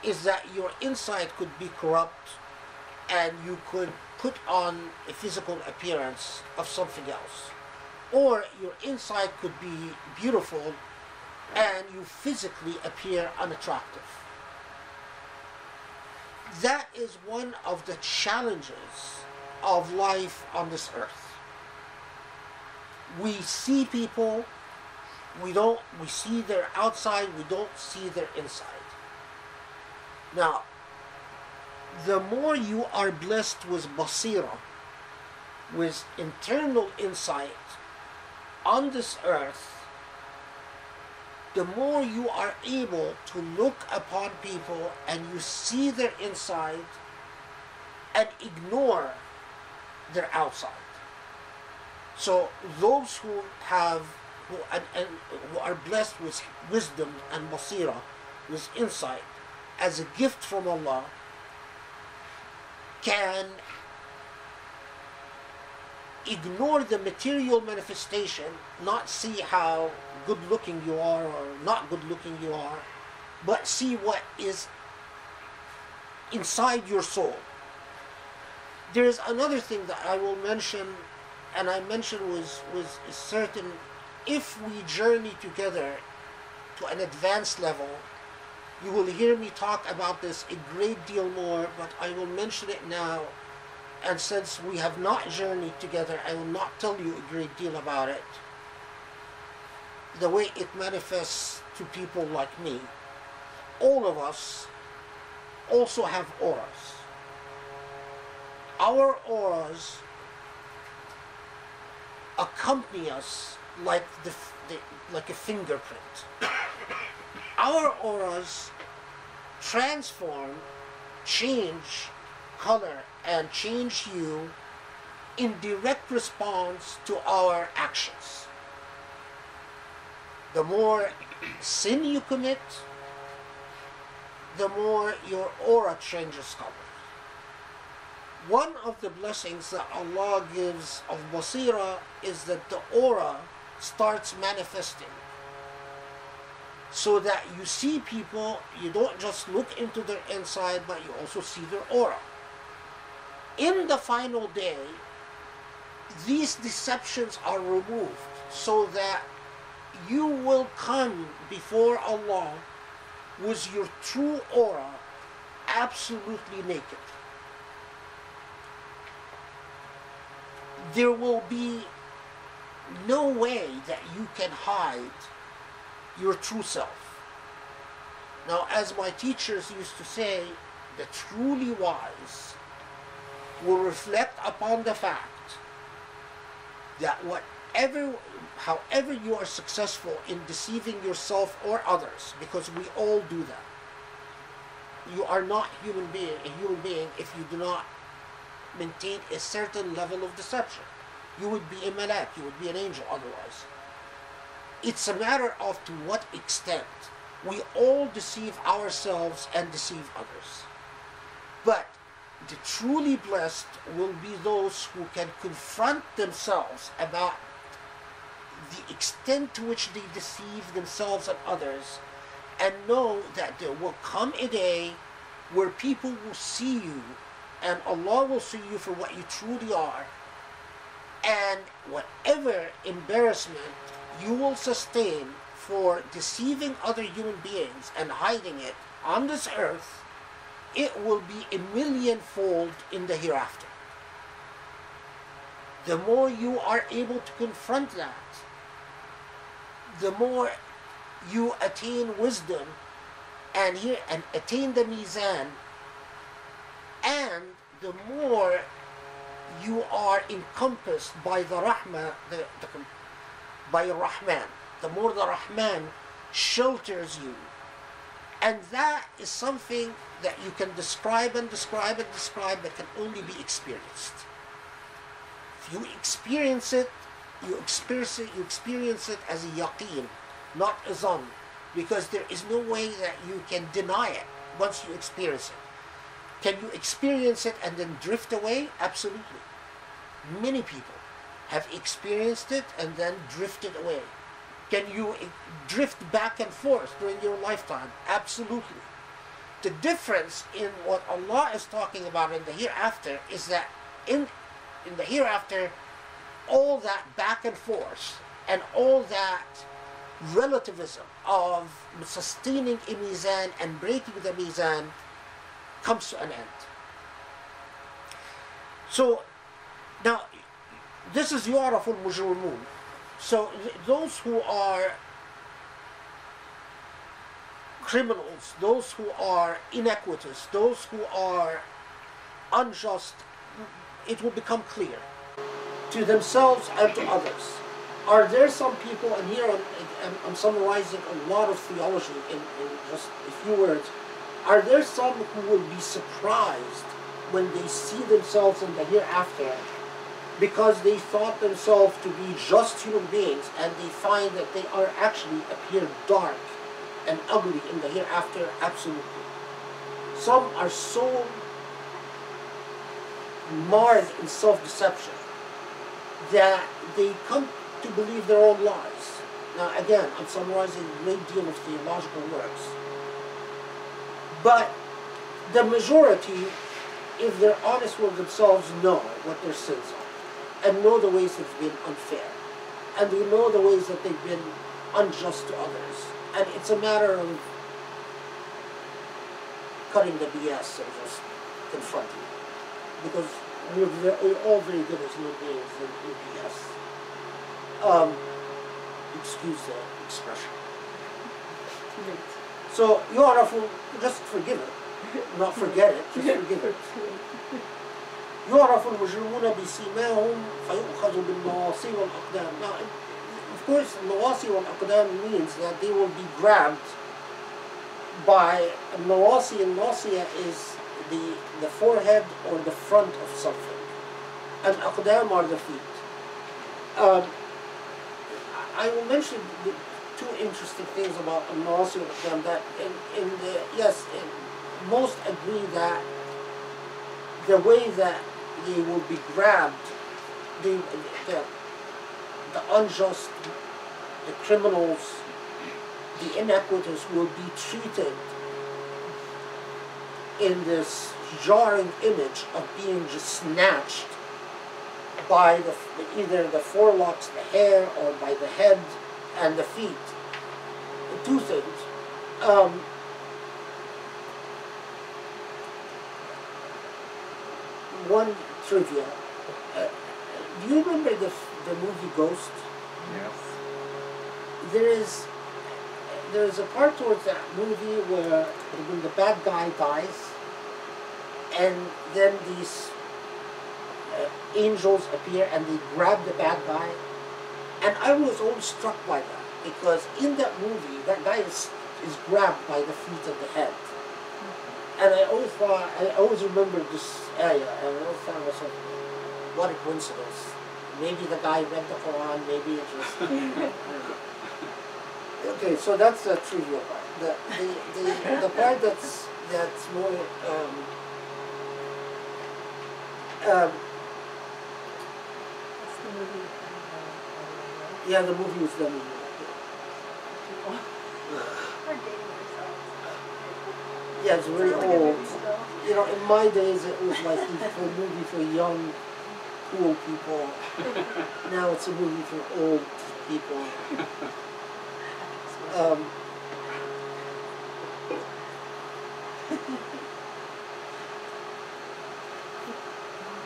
Speaker 3: is that your inside could be corrupt and you could put on a physical appearance of something else. Or your inside could be beautiful and you physically appear unattractive. That is one of the challenges of life on this earth. We see people, we see their outside, we don't see their inside. Now, the more you are blessed with basira, with internal insight on this earth, the more you are able to look upon people and you see their inside and ignore their outside. So those who are blessed with wisdom and basira, with insight, as a gift from Allah, can ignore the material manifestation, not see how good looking you are or not good looking you are, but see what is inside your soul. There is another thing that I will mention, and I mentioned was certain, if we journey together to an advanced level, you will hear me talk about this a great deal more, but I will mention it now. And since we have not journeyed together, I will not tell you a great deal about it. The way it manifests to people like me. All of us also have auras. Our auras accompany us like like a fingerprint. Our auras transform, change color, and change hue in direct response to our actions. The more sin you commit, the more your aura changes color. One of the blessings that Allah gives of basira is that the aura starts manifesting, so that you see people, you don't just look into their inside, but you also see their aura. In the final day, these deceptions are removed, so that you will come before Allah with your true aura absolutely naked. There will be no way that you can hide your true self. Now, as my teachers used to say, the truly wise will reflect upon the fact that however you are successful in deceiving yourself or others, because we all do that. You are not a human being if you do not maintain a certain level of deception. You would be a malak, you would be an angel otherwise. It's a matter of to what extent we all deceive ourselves and deceive others. But the truly blessed will be those who can confront themselves about the extent to which they deceive themselves and others, and know that there will come a day where people will see you and Allah will see you for what you truly are, and whatever embarrassment you will sustain for deceiving other human beings and hiding it on this earth, it will be a millionfold in the hereafter. The more you are able to confront that, the more you attain wisdom and attain the mizan, and the more you are encompassed by the rahmah, by Rahman. The more the Rahman shelters you. And that is something that you can describe and describe and describe, but can only be experienced. If you experience it, you experience it as a yaqeen, not a zan, because there is no way that you can deny it once you experience it. Can you experience it and then drift away? Absolutely. Many people have experienced it and then drifted away. Can you drift back and forth during your lifetime? Absolutely. The difference in what Allah is talking about in the hereafter is that in the hereafter, all that back and forth and all that relativism of sustaining a mizan and breaking the mizan comes to an end. So now this is يعرف المجرمون. So those who are criminals, those who are inequitous, those who are unjust, it will become clear to themselves and to others. Are there some people, and here I'm summarizing a lot of theology in just a few words, are there some who will be surprised when they see themselves in the hereafter because they thought themselves to be just human beings and they find that they are actually appear dark and ugly in the hereafter? Absolutely. Some are so marred in self-deception that they come to believe their own lies. Now again, I'm summarizing a great deal of theological works. But the majority, if they're honest with themselves, know what their sins are, and know the ways they've been unfair, and they know the ways that they've been unjust to others. And it's a matter of cutting the BS and just confronting it. Because we're all very good as human beings in BS. Excuse the expression. So, يعرف, just forgive it. Not forget it, just forgive it. يعرف المجرمون بسيماهم فيؤخذ بالنواصي والأقدام. Now, of course, النواصي والأقدام means that they will be grabbed by النواصي. And nausea is the forehead or the front of something, and أقدام are the feet. I will mention two interesting things about النواصي والأقدام. That most agree that the way that they will be grabbed, the unjust, the criminals, the inequitous will be treated in this jarring image of being just snatched by either the forelocks, the hair, or by the head and the feet. Two things. One trivia. Do you remember the movie Ghost?
Speaker 4: Yes.
Speaker 3: There is a part towards that movie where when the bad guy dies, and then these angels appear and they grab the bad guy, and I was always struck by that because in that movie that guy is grabbed by the feet and the head. And I always remembered this area, and I always thought to myself, what a coincidence. Maybe the guy read the Quran, maybe it just... Okay, so that's the trivial part. The part that's more...
Speaker 1: It's the movie.
Speaker 3: Yeah, the movie was done.
Speaker 1: We're dating ourselves.
Speaker 3: Yeah, it's very
Speaker 1: Sounds like a
Speaker 3: old.
Speaker 1: movie still.
Speaker 3: You know, in my days it was like a movie for young, cool people. Now it's a movie for old people.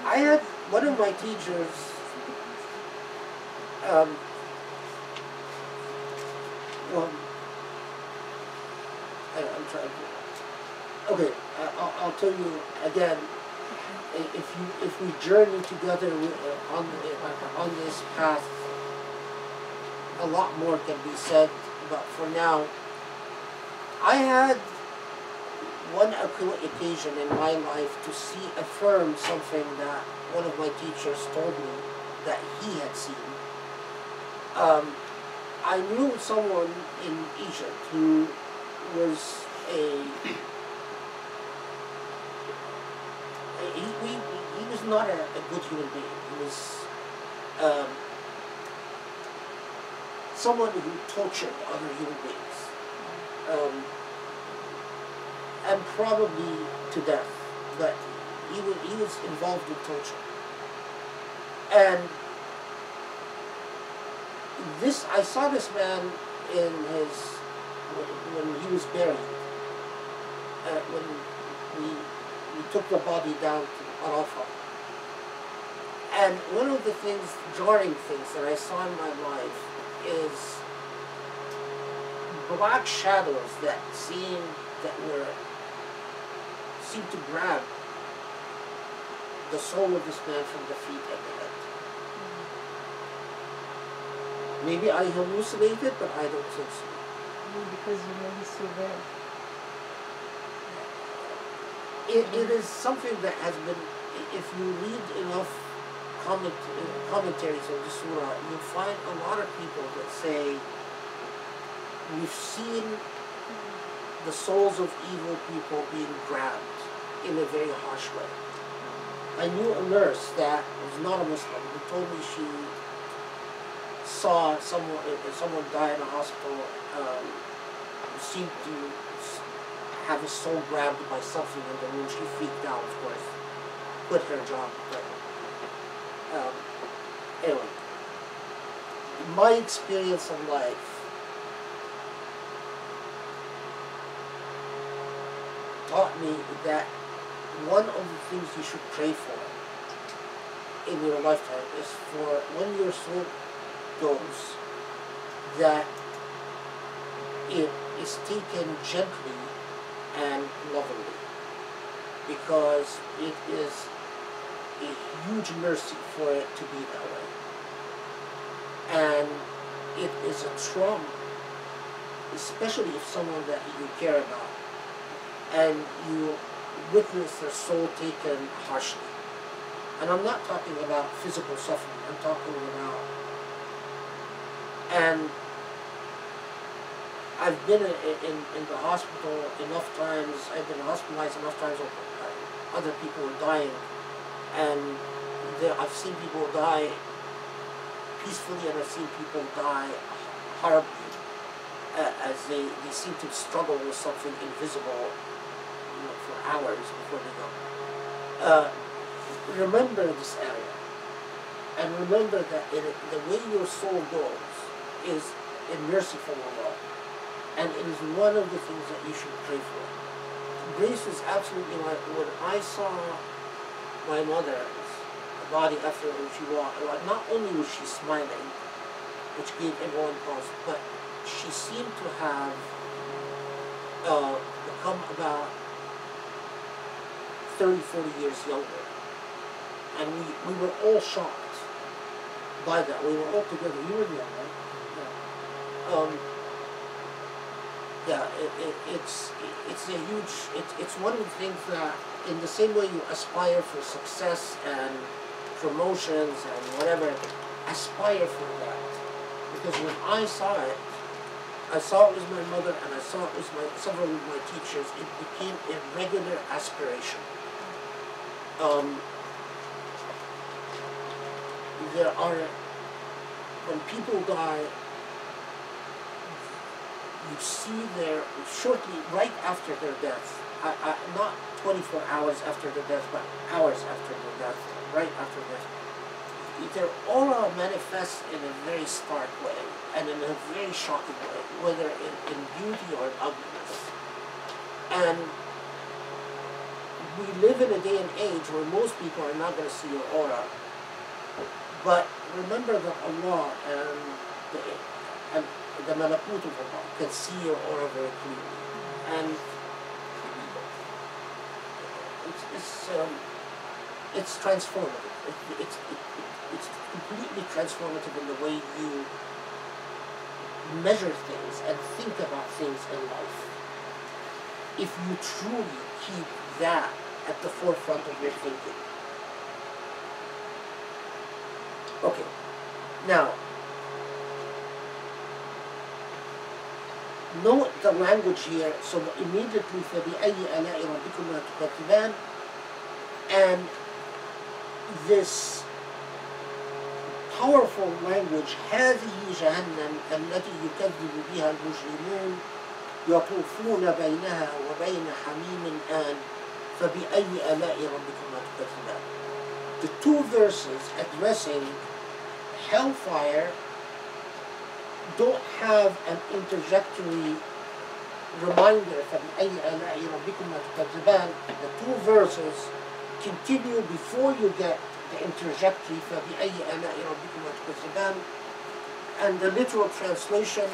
Speaker 3: I had one of my teachers, well, I'm trying to... Okay, I'll tell you again. If we journey together on this path, a lot more can be said. But for now, I had one occasion in my life to affirm something that one of my teachers told me that he had seen. I knew someone in Egypt who was he was not a good human being. He was someone who tortured other human beings, and probably to death. But he was involved with torture. And I saw this man in his when he was buried, when we took the body down to Arafah. And one of the jarring things that I saw in my life is black shadows that seemed to grab the soul of this man from the feet and the head. Maybe I hallucinated, but I don't think so.
Speaker 2: Because you know he's still there.
Speaker 3: It is something that has been, if you read enough commentaries on the surah, you'll find a lot of people that say, we've seen the souls of evil people being grabbed in a very harsh way. I knew a nurse that was not a Muslim who told me she saw someone die in a hospital, who seemed to have his soul grabbed by something in the room. She freaked out, of course, quit her job. But, anyway, my experience of life taught me that one of the things you should pray for in your lifetime is for when your soul goes, that it is taken gently and lovingly, because it is a huge mercy for it to be that way. And it is a trauma, especially if someone that you care about and you witness their soul taken harshly. And I'm not talking about physical suffering, I'm talking about, and I've been in the hospital enough times, I've been hospitalized enough times, other people were dying, and I've seen people die peacefully, and I've seen people die horribly, as they seem to struggle with something invisible, for hours before they go. Remember this area, and remember that the way your soul goes is in mercy from Allah, and it is one of the things that you should pray for. Grace is absolutely right. When I saw my mother's body after she walked, not only was she smiling, which gave everyone pause, but she seemed to have become about 30, 40 years younger. And we were all shocked by that. We were all together. You were there, right? Yeah. It's a huge, it's one of the things that, in the same way you aspire for success and promotions and whatever, aspire for that. Because when I saw it with my mother, and I saw it with several of my teachers, it became a regular aspiration. There are, when people die, you see shortly, right after their death, not 24 hours after their death, but hours after their death, right after death, their aura manifests in a very stark way, and in a very shocking way, whether in beauty or in ugliness. And we live in a day and age where most people are not going to see your aura. But remember that Allah and the malakut of Allah can see your aura very clearly. And it's transformative. It's completely transformative in the way you measure things and think about things in life. If you truly keep that at the forefront of your thinking. Okay, now, note the language here. So immediately, فَبِأَيِّ آلَاءِ رَبِّكُمَا تُكَذِّبَانِ, and this powerful language, هذه جهنم التي يكذب بها المجرمون يطوفون بينها وبين حميم آن فبأي آلاء ربكما تكذبان. The two verses addressing hellfire don't have an interjectory reminder فَبِأَيِّ آلَاءِ رَبِّكُمَا تُكَذِّبَانِ. The two verses continue before you get the interjectory فَبِأَيِّ آلَاءِ رَبِّكُمَا تُكَذِّبَانِ. And the literal translation,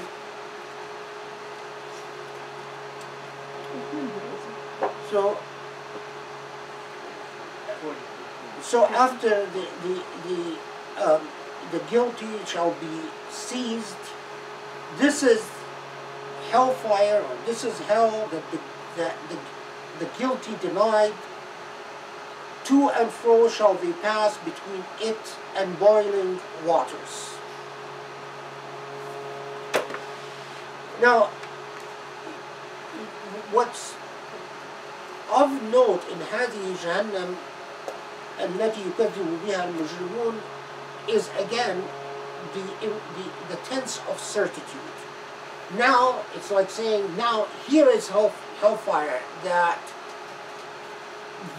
Speaker 3: so after the guilty shall be seized, this is hellfire, or this is hell that the guilty denied. To and fro shall they pass between it and boiling waters. Now, what's of note in هذه جهنم التي يكذب بها المجرمون is again the tense of certitude. Now it's like saying, now here is hellfire, that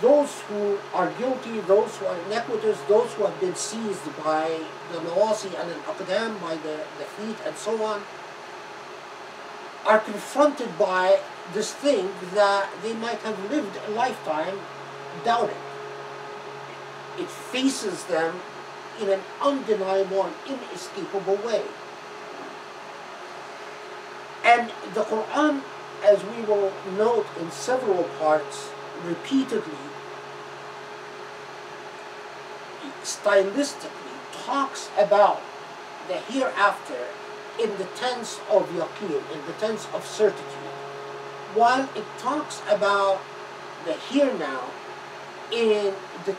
Speaker 3: those who are guilty, those who are iniquitous, those who have been seized by the nawasi and al-aqdam, by the feet and so on, are confronted by this thing that they might have lived a lifetime doubting. It faces them in an undeniable and inescapable way. And the Quran, as we will note in several parts, repeatedly, stylistically talks about the hereafter in the tense of yaqeen, in the tense of certitude, while it talks about the here now in a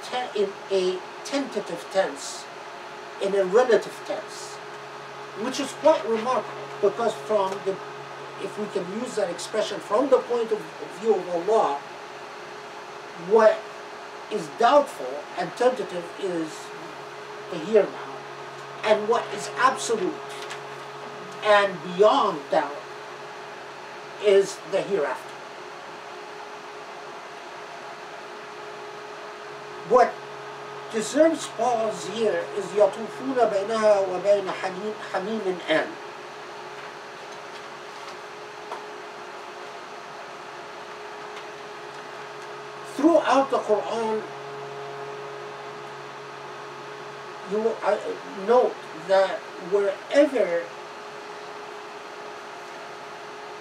Speaker 3: tentative tense, in a relative tense, which is quite remarkable, because if we can use that expression, from the point of view of Allah, what is doubtful and tentative is the here now, and what is absolute and beyond doubt is the hereafter. What deserves pause here is يَطُوفُونَ بَيْنَهَا وَبَيْنَ حَمِيمٍ آنٍ. Throughout the Quran, you will note that wherever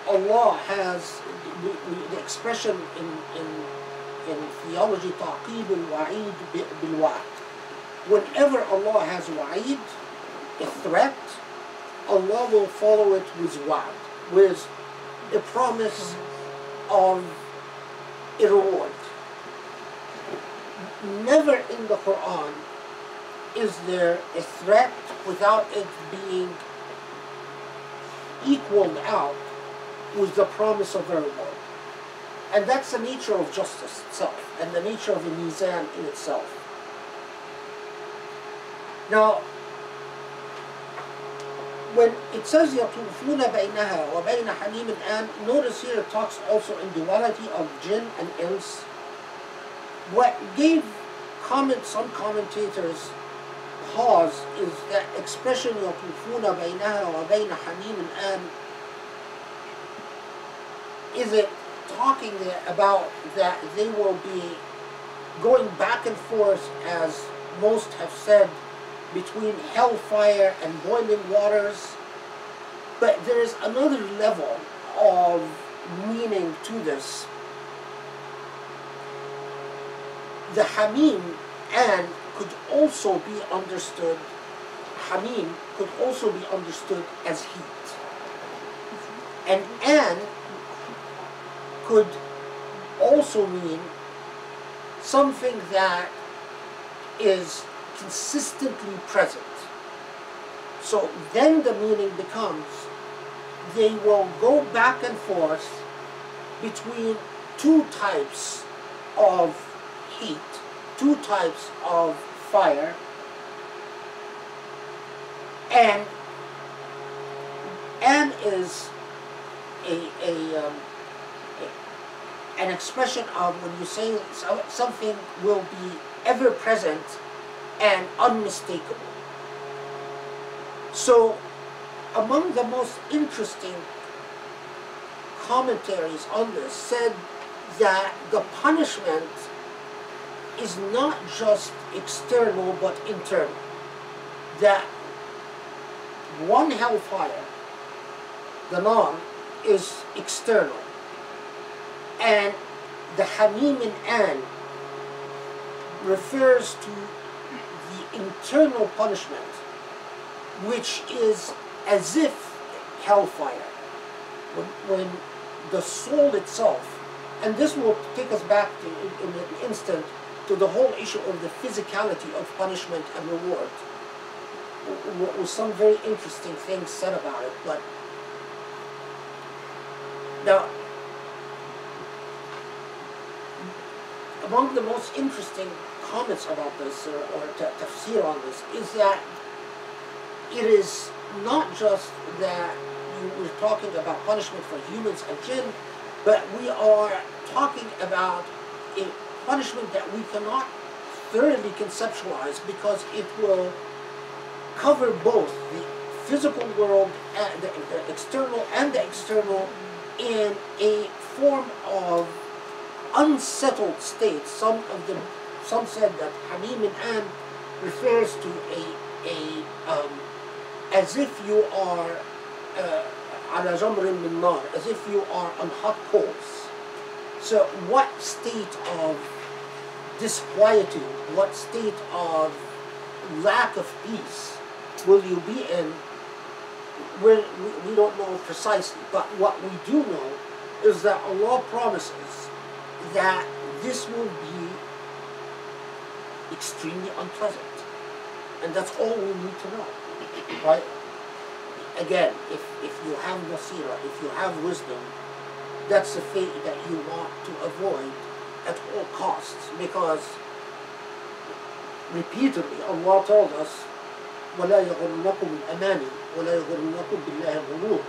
Speaker 3: Allah has the expression in theology, ta'qib al-wa'id bil-wa'd. Whenever Allah has wa'id, a threat, Allah will follow it with wa'd, with a promise of a reward. Never in the Quran is there a threat without it being equaled out with the promise of a reward. And that's the nature of justice itself, and the nature of the mizan in itself. Now, when it says يَطُوفُونَ بَيْنَهَا وَبَيْنَ حَمِيمٍ آنٍ, notice here it talks also in duality of jinn and ins. What gave some commentators pause is that expression يَطُوفُونَ بَيْنَهَا وَبَيْنَ حَمِيمٍ آنٍ. Is it talking about that they will be going back and forth, as most have said, between hellfire and boiling waters? But there is another level of meaning to this. The hamim and could also be understood, hamim could also be understood as heat. And an could also mean something that is consistently present. So then the meaning becomes they will go back and forth between two types of heat, two types of fire, and is an expression of when you say something will be ever present and unmistakable. So among the most interesting commentaries on this said that the punishment is not just external but internal. That one hellfire, the nar, is external, and the hamim and an refers to the internal punishment, which is as if hellfire, when the soul itself, and this will take us back to, in an instant, to the whole issue of the physicality of punishment and reward. With some very interesting things said about it, but now, among the most interesting comments about this, or tafsir on this, is that it is not just that we're talking about punishment for humans and jinn, but we are talking about a punishment that we cannot thoroughly conceptualize, because it will cover both the physical world, and the external and the external, in a form of unsettled state. Some said that hamim and an refers to as if you are ala jamrin min nar, as if you are on hot coals. So what state of disquietude, what state of lack of peace will you be in? We don't know precisely, but what we do know is that Allah promises that this will be extremely unpleasant, and that's all we need to know, right? Again, if you have nasira, if you have wisdom, that's the fate that you want to avoid at all costs, because repeatedly Allah told us, وَلَا يَغُرُّنَّكُمُ الْأَمَانِ وَلَا يَغُرُّنَّكُمْ بِاللَّهِ الْغُرُورُ.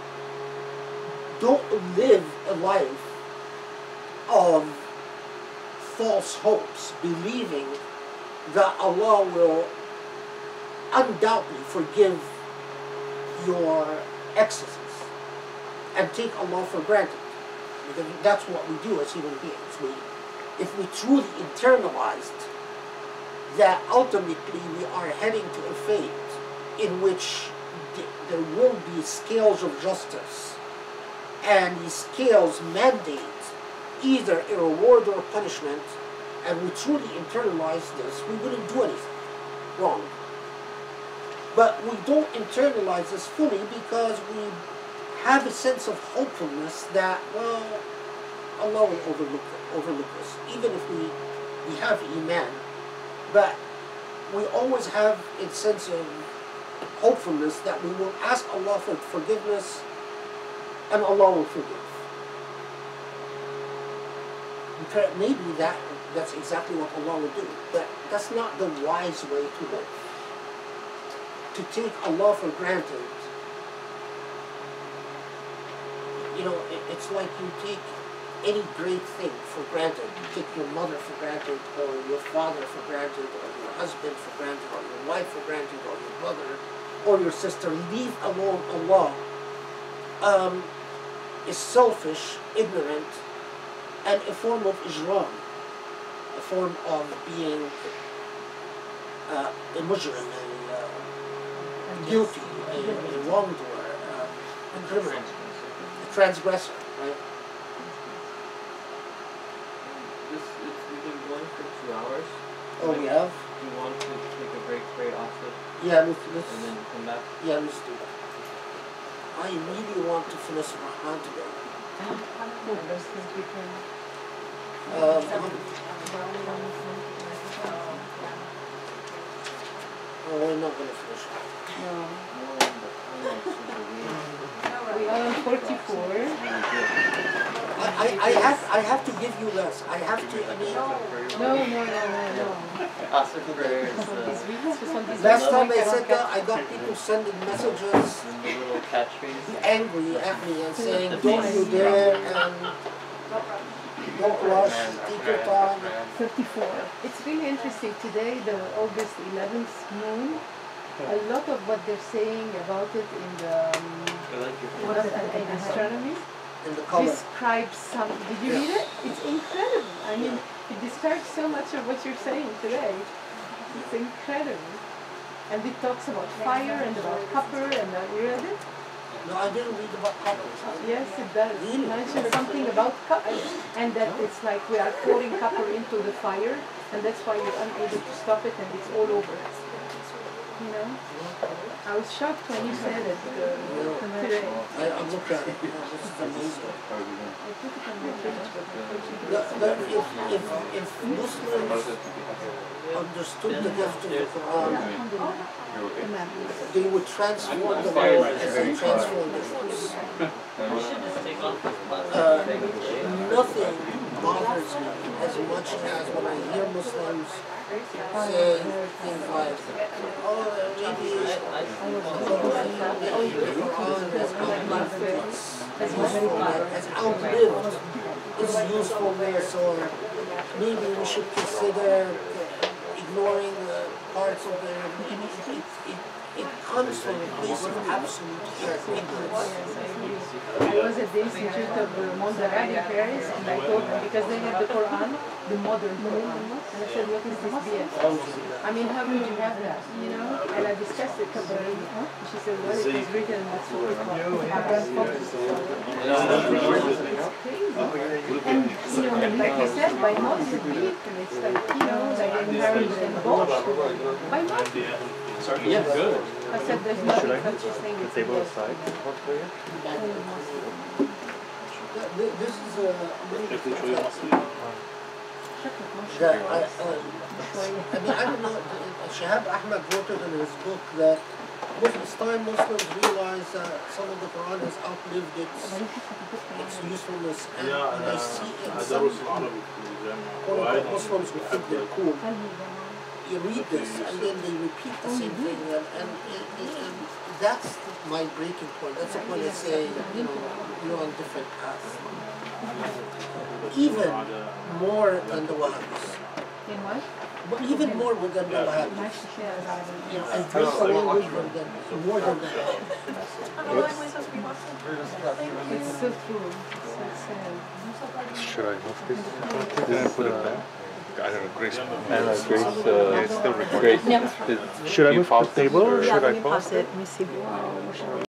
Speaker 3: Don't live a life of false hopes, believing that Allah will undoubtedly forgive your excesses, and take Allah for granted. Because that's what we do as human beings. If we truly internalized that ultimately we are heading to a fate in which there will be scales of justice, and these scales mandate either a reward or a punishment, and we truly internalize this, we wouldn't do anything wrong. But we don't internalize this fully because we have a sense of hopefulness that, well, Allah will overlook this, even if we have iman. But we always have a sense of hopefulness that we will ask Allah for forgiveness, and Allah will forgive. Maybe that's exactly what Allah will do, but that's not the wise way to live. To take Allah for granted, it's like you take any great thing for granted. You take your mother for granted, or your father for granted, or your husband for granted, or your wife for granted, or your brother, or your sister. Leave alone Allah is selfish, ignorant, and a form of ijram, a form of being a mujrim, guilty, a wrongdoer, a criminal, a transgressor, right?
Speaker 4: We've been going for 2 hours.
Speaker 3: Oh, we have?
Speaker 4: Do you want to take a break right after?
Speaker 3: Yeah, let's
Speaker 4: and then come back?
Speaker 3: Yeah, let's do that. I really want to finish Rahman today. Oh, we're not going to finish it.
Speaker 2: No.
Speaker 4: We
Speaker 2: are on 44.
Speaker 3: I have to give you less. I have to.
Speaker 2: No.
Speaker 4: Ask for prayers.
Speaker 3: Last time I said that, I got people sending messages,
Speaker 4: And the little catchphrase.
Speaker 3: angry at me and saying, "Don't you dare!" and "Don't rush, take your time."
Speaker 2: 34. It's really interesting. Today, the August 11th moon a lot of what they're saying about it in the in astronomy
Speaker 3: In the comment.
Speaker 2: describes some. Did you read it? It's incredible. I mean, it describes so much of what you're saying today. It's incredible. And it talks about fire and about copper, and you read it?
Speaker 3: No, I didn't read about copper.
Speaker 2: Yes, it does. It mentions something about copper, and that it's like we are pouring copper into the fire, and that's why you're unable to stop it, and it's all over. You know? I was shocked when you said it today.
Speaker 3: I looked at it. This is amazing.
Speaker 2: I put it on my page, but
Speaker 3: If Muslims understood the gift of the Quran, they would transform the world as they transform the books. Nothing bothers me as much as when I hear Muslims say things like, oh, maybe the Quran has outlived its usefulness, or maybe we should consider ignoring parts of it comes from a place of absolute ignorance.
Speaker 2: I was at the Institute of Montserrat in Paris, and I told them, because they have the Quran, the modern Quran, and I said, what is this BS? I mean, how could you have that, you know? And I discussed it with her, and she said, well, it was written in the Surah al Rahman. It's crazy. And, you know, like I said, by modern people, it's like, you know, like inherent and Bosch. By modern.
Speaker 5: Yeah, good.
Speaker 2: I said there's nothing such a thing as
Speaker 5: Table aside.
Speaker 3: This is a
Speaker 5: If they show you mostly.
Speaker 3: that I mean, I don't know. Shahab Ahmed wrote it in his book that it's time Muslims realize that some of the Quran has outlived its usefulness, and when they see it, some quote-unquote Muslims who think they're cool, you read this and then they repeat the same thing, and that's my breaking point. That's the point I say, you know, you're on different paths. Even more than the Wahhabis.
Speaker 2: In what?
Speaker 3: But even more than the Wahhabis. You know, and break away wisdom than more than that.
Speaker 2: It's so true. It's so sad.
Speaker 6: Should I move this? Didn't put it there. I don't know, Grace.
Speaker 5: It's still recording.
Speaker 6: Grace.
Speaker 2: No.
Speaker 6: Should I move the table or should I
Speaker 1: Let me
Speaker 6: pause
Speaker 1: pause it. Let me see.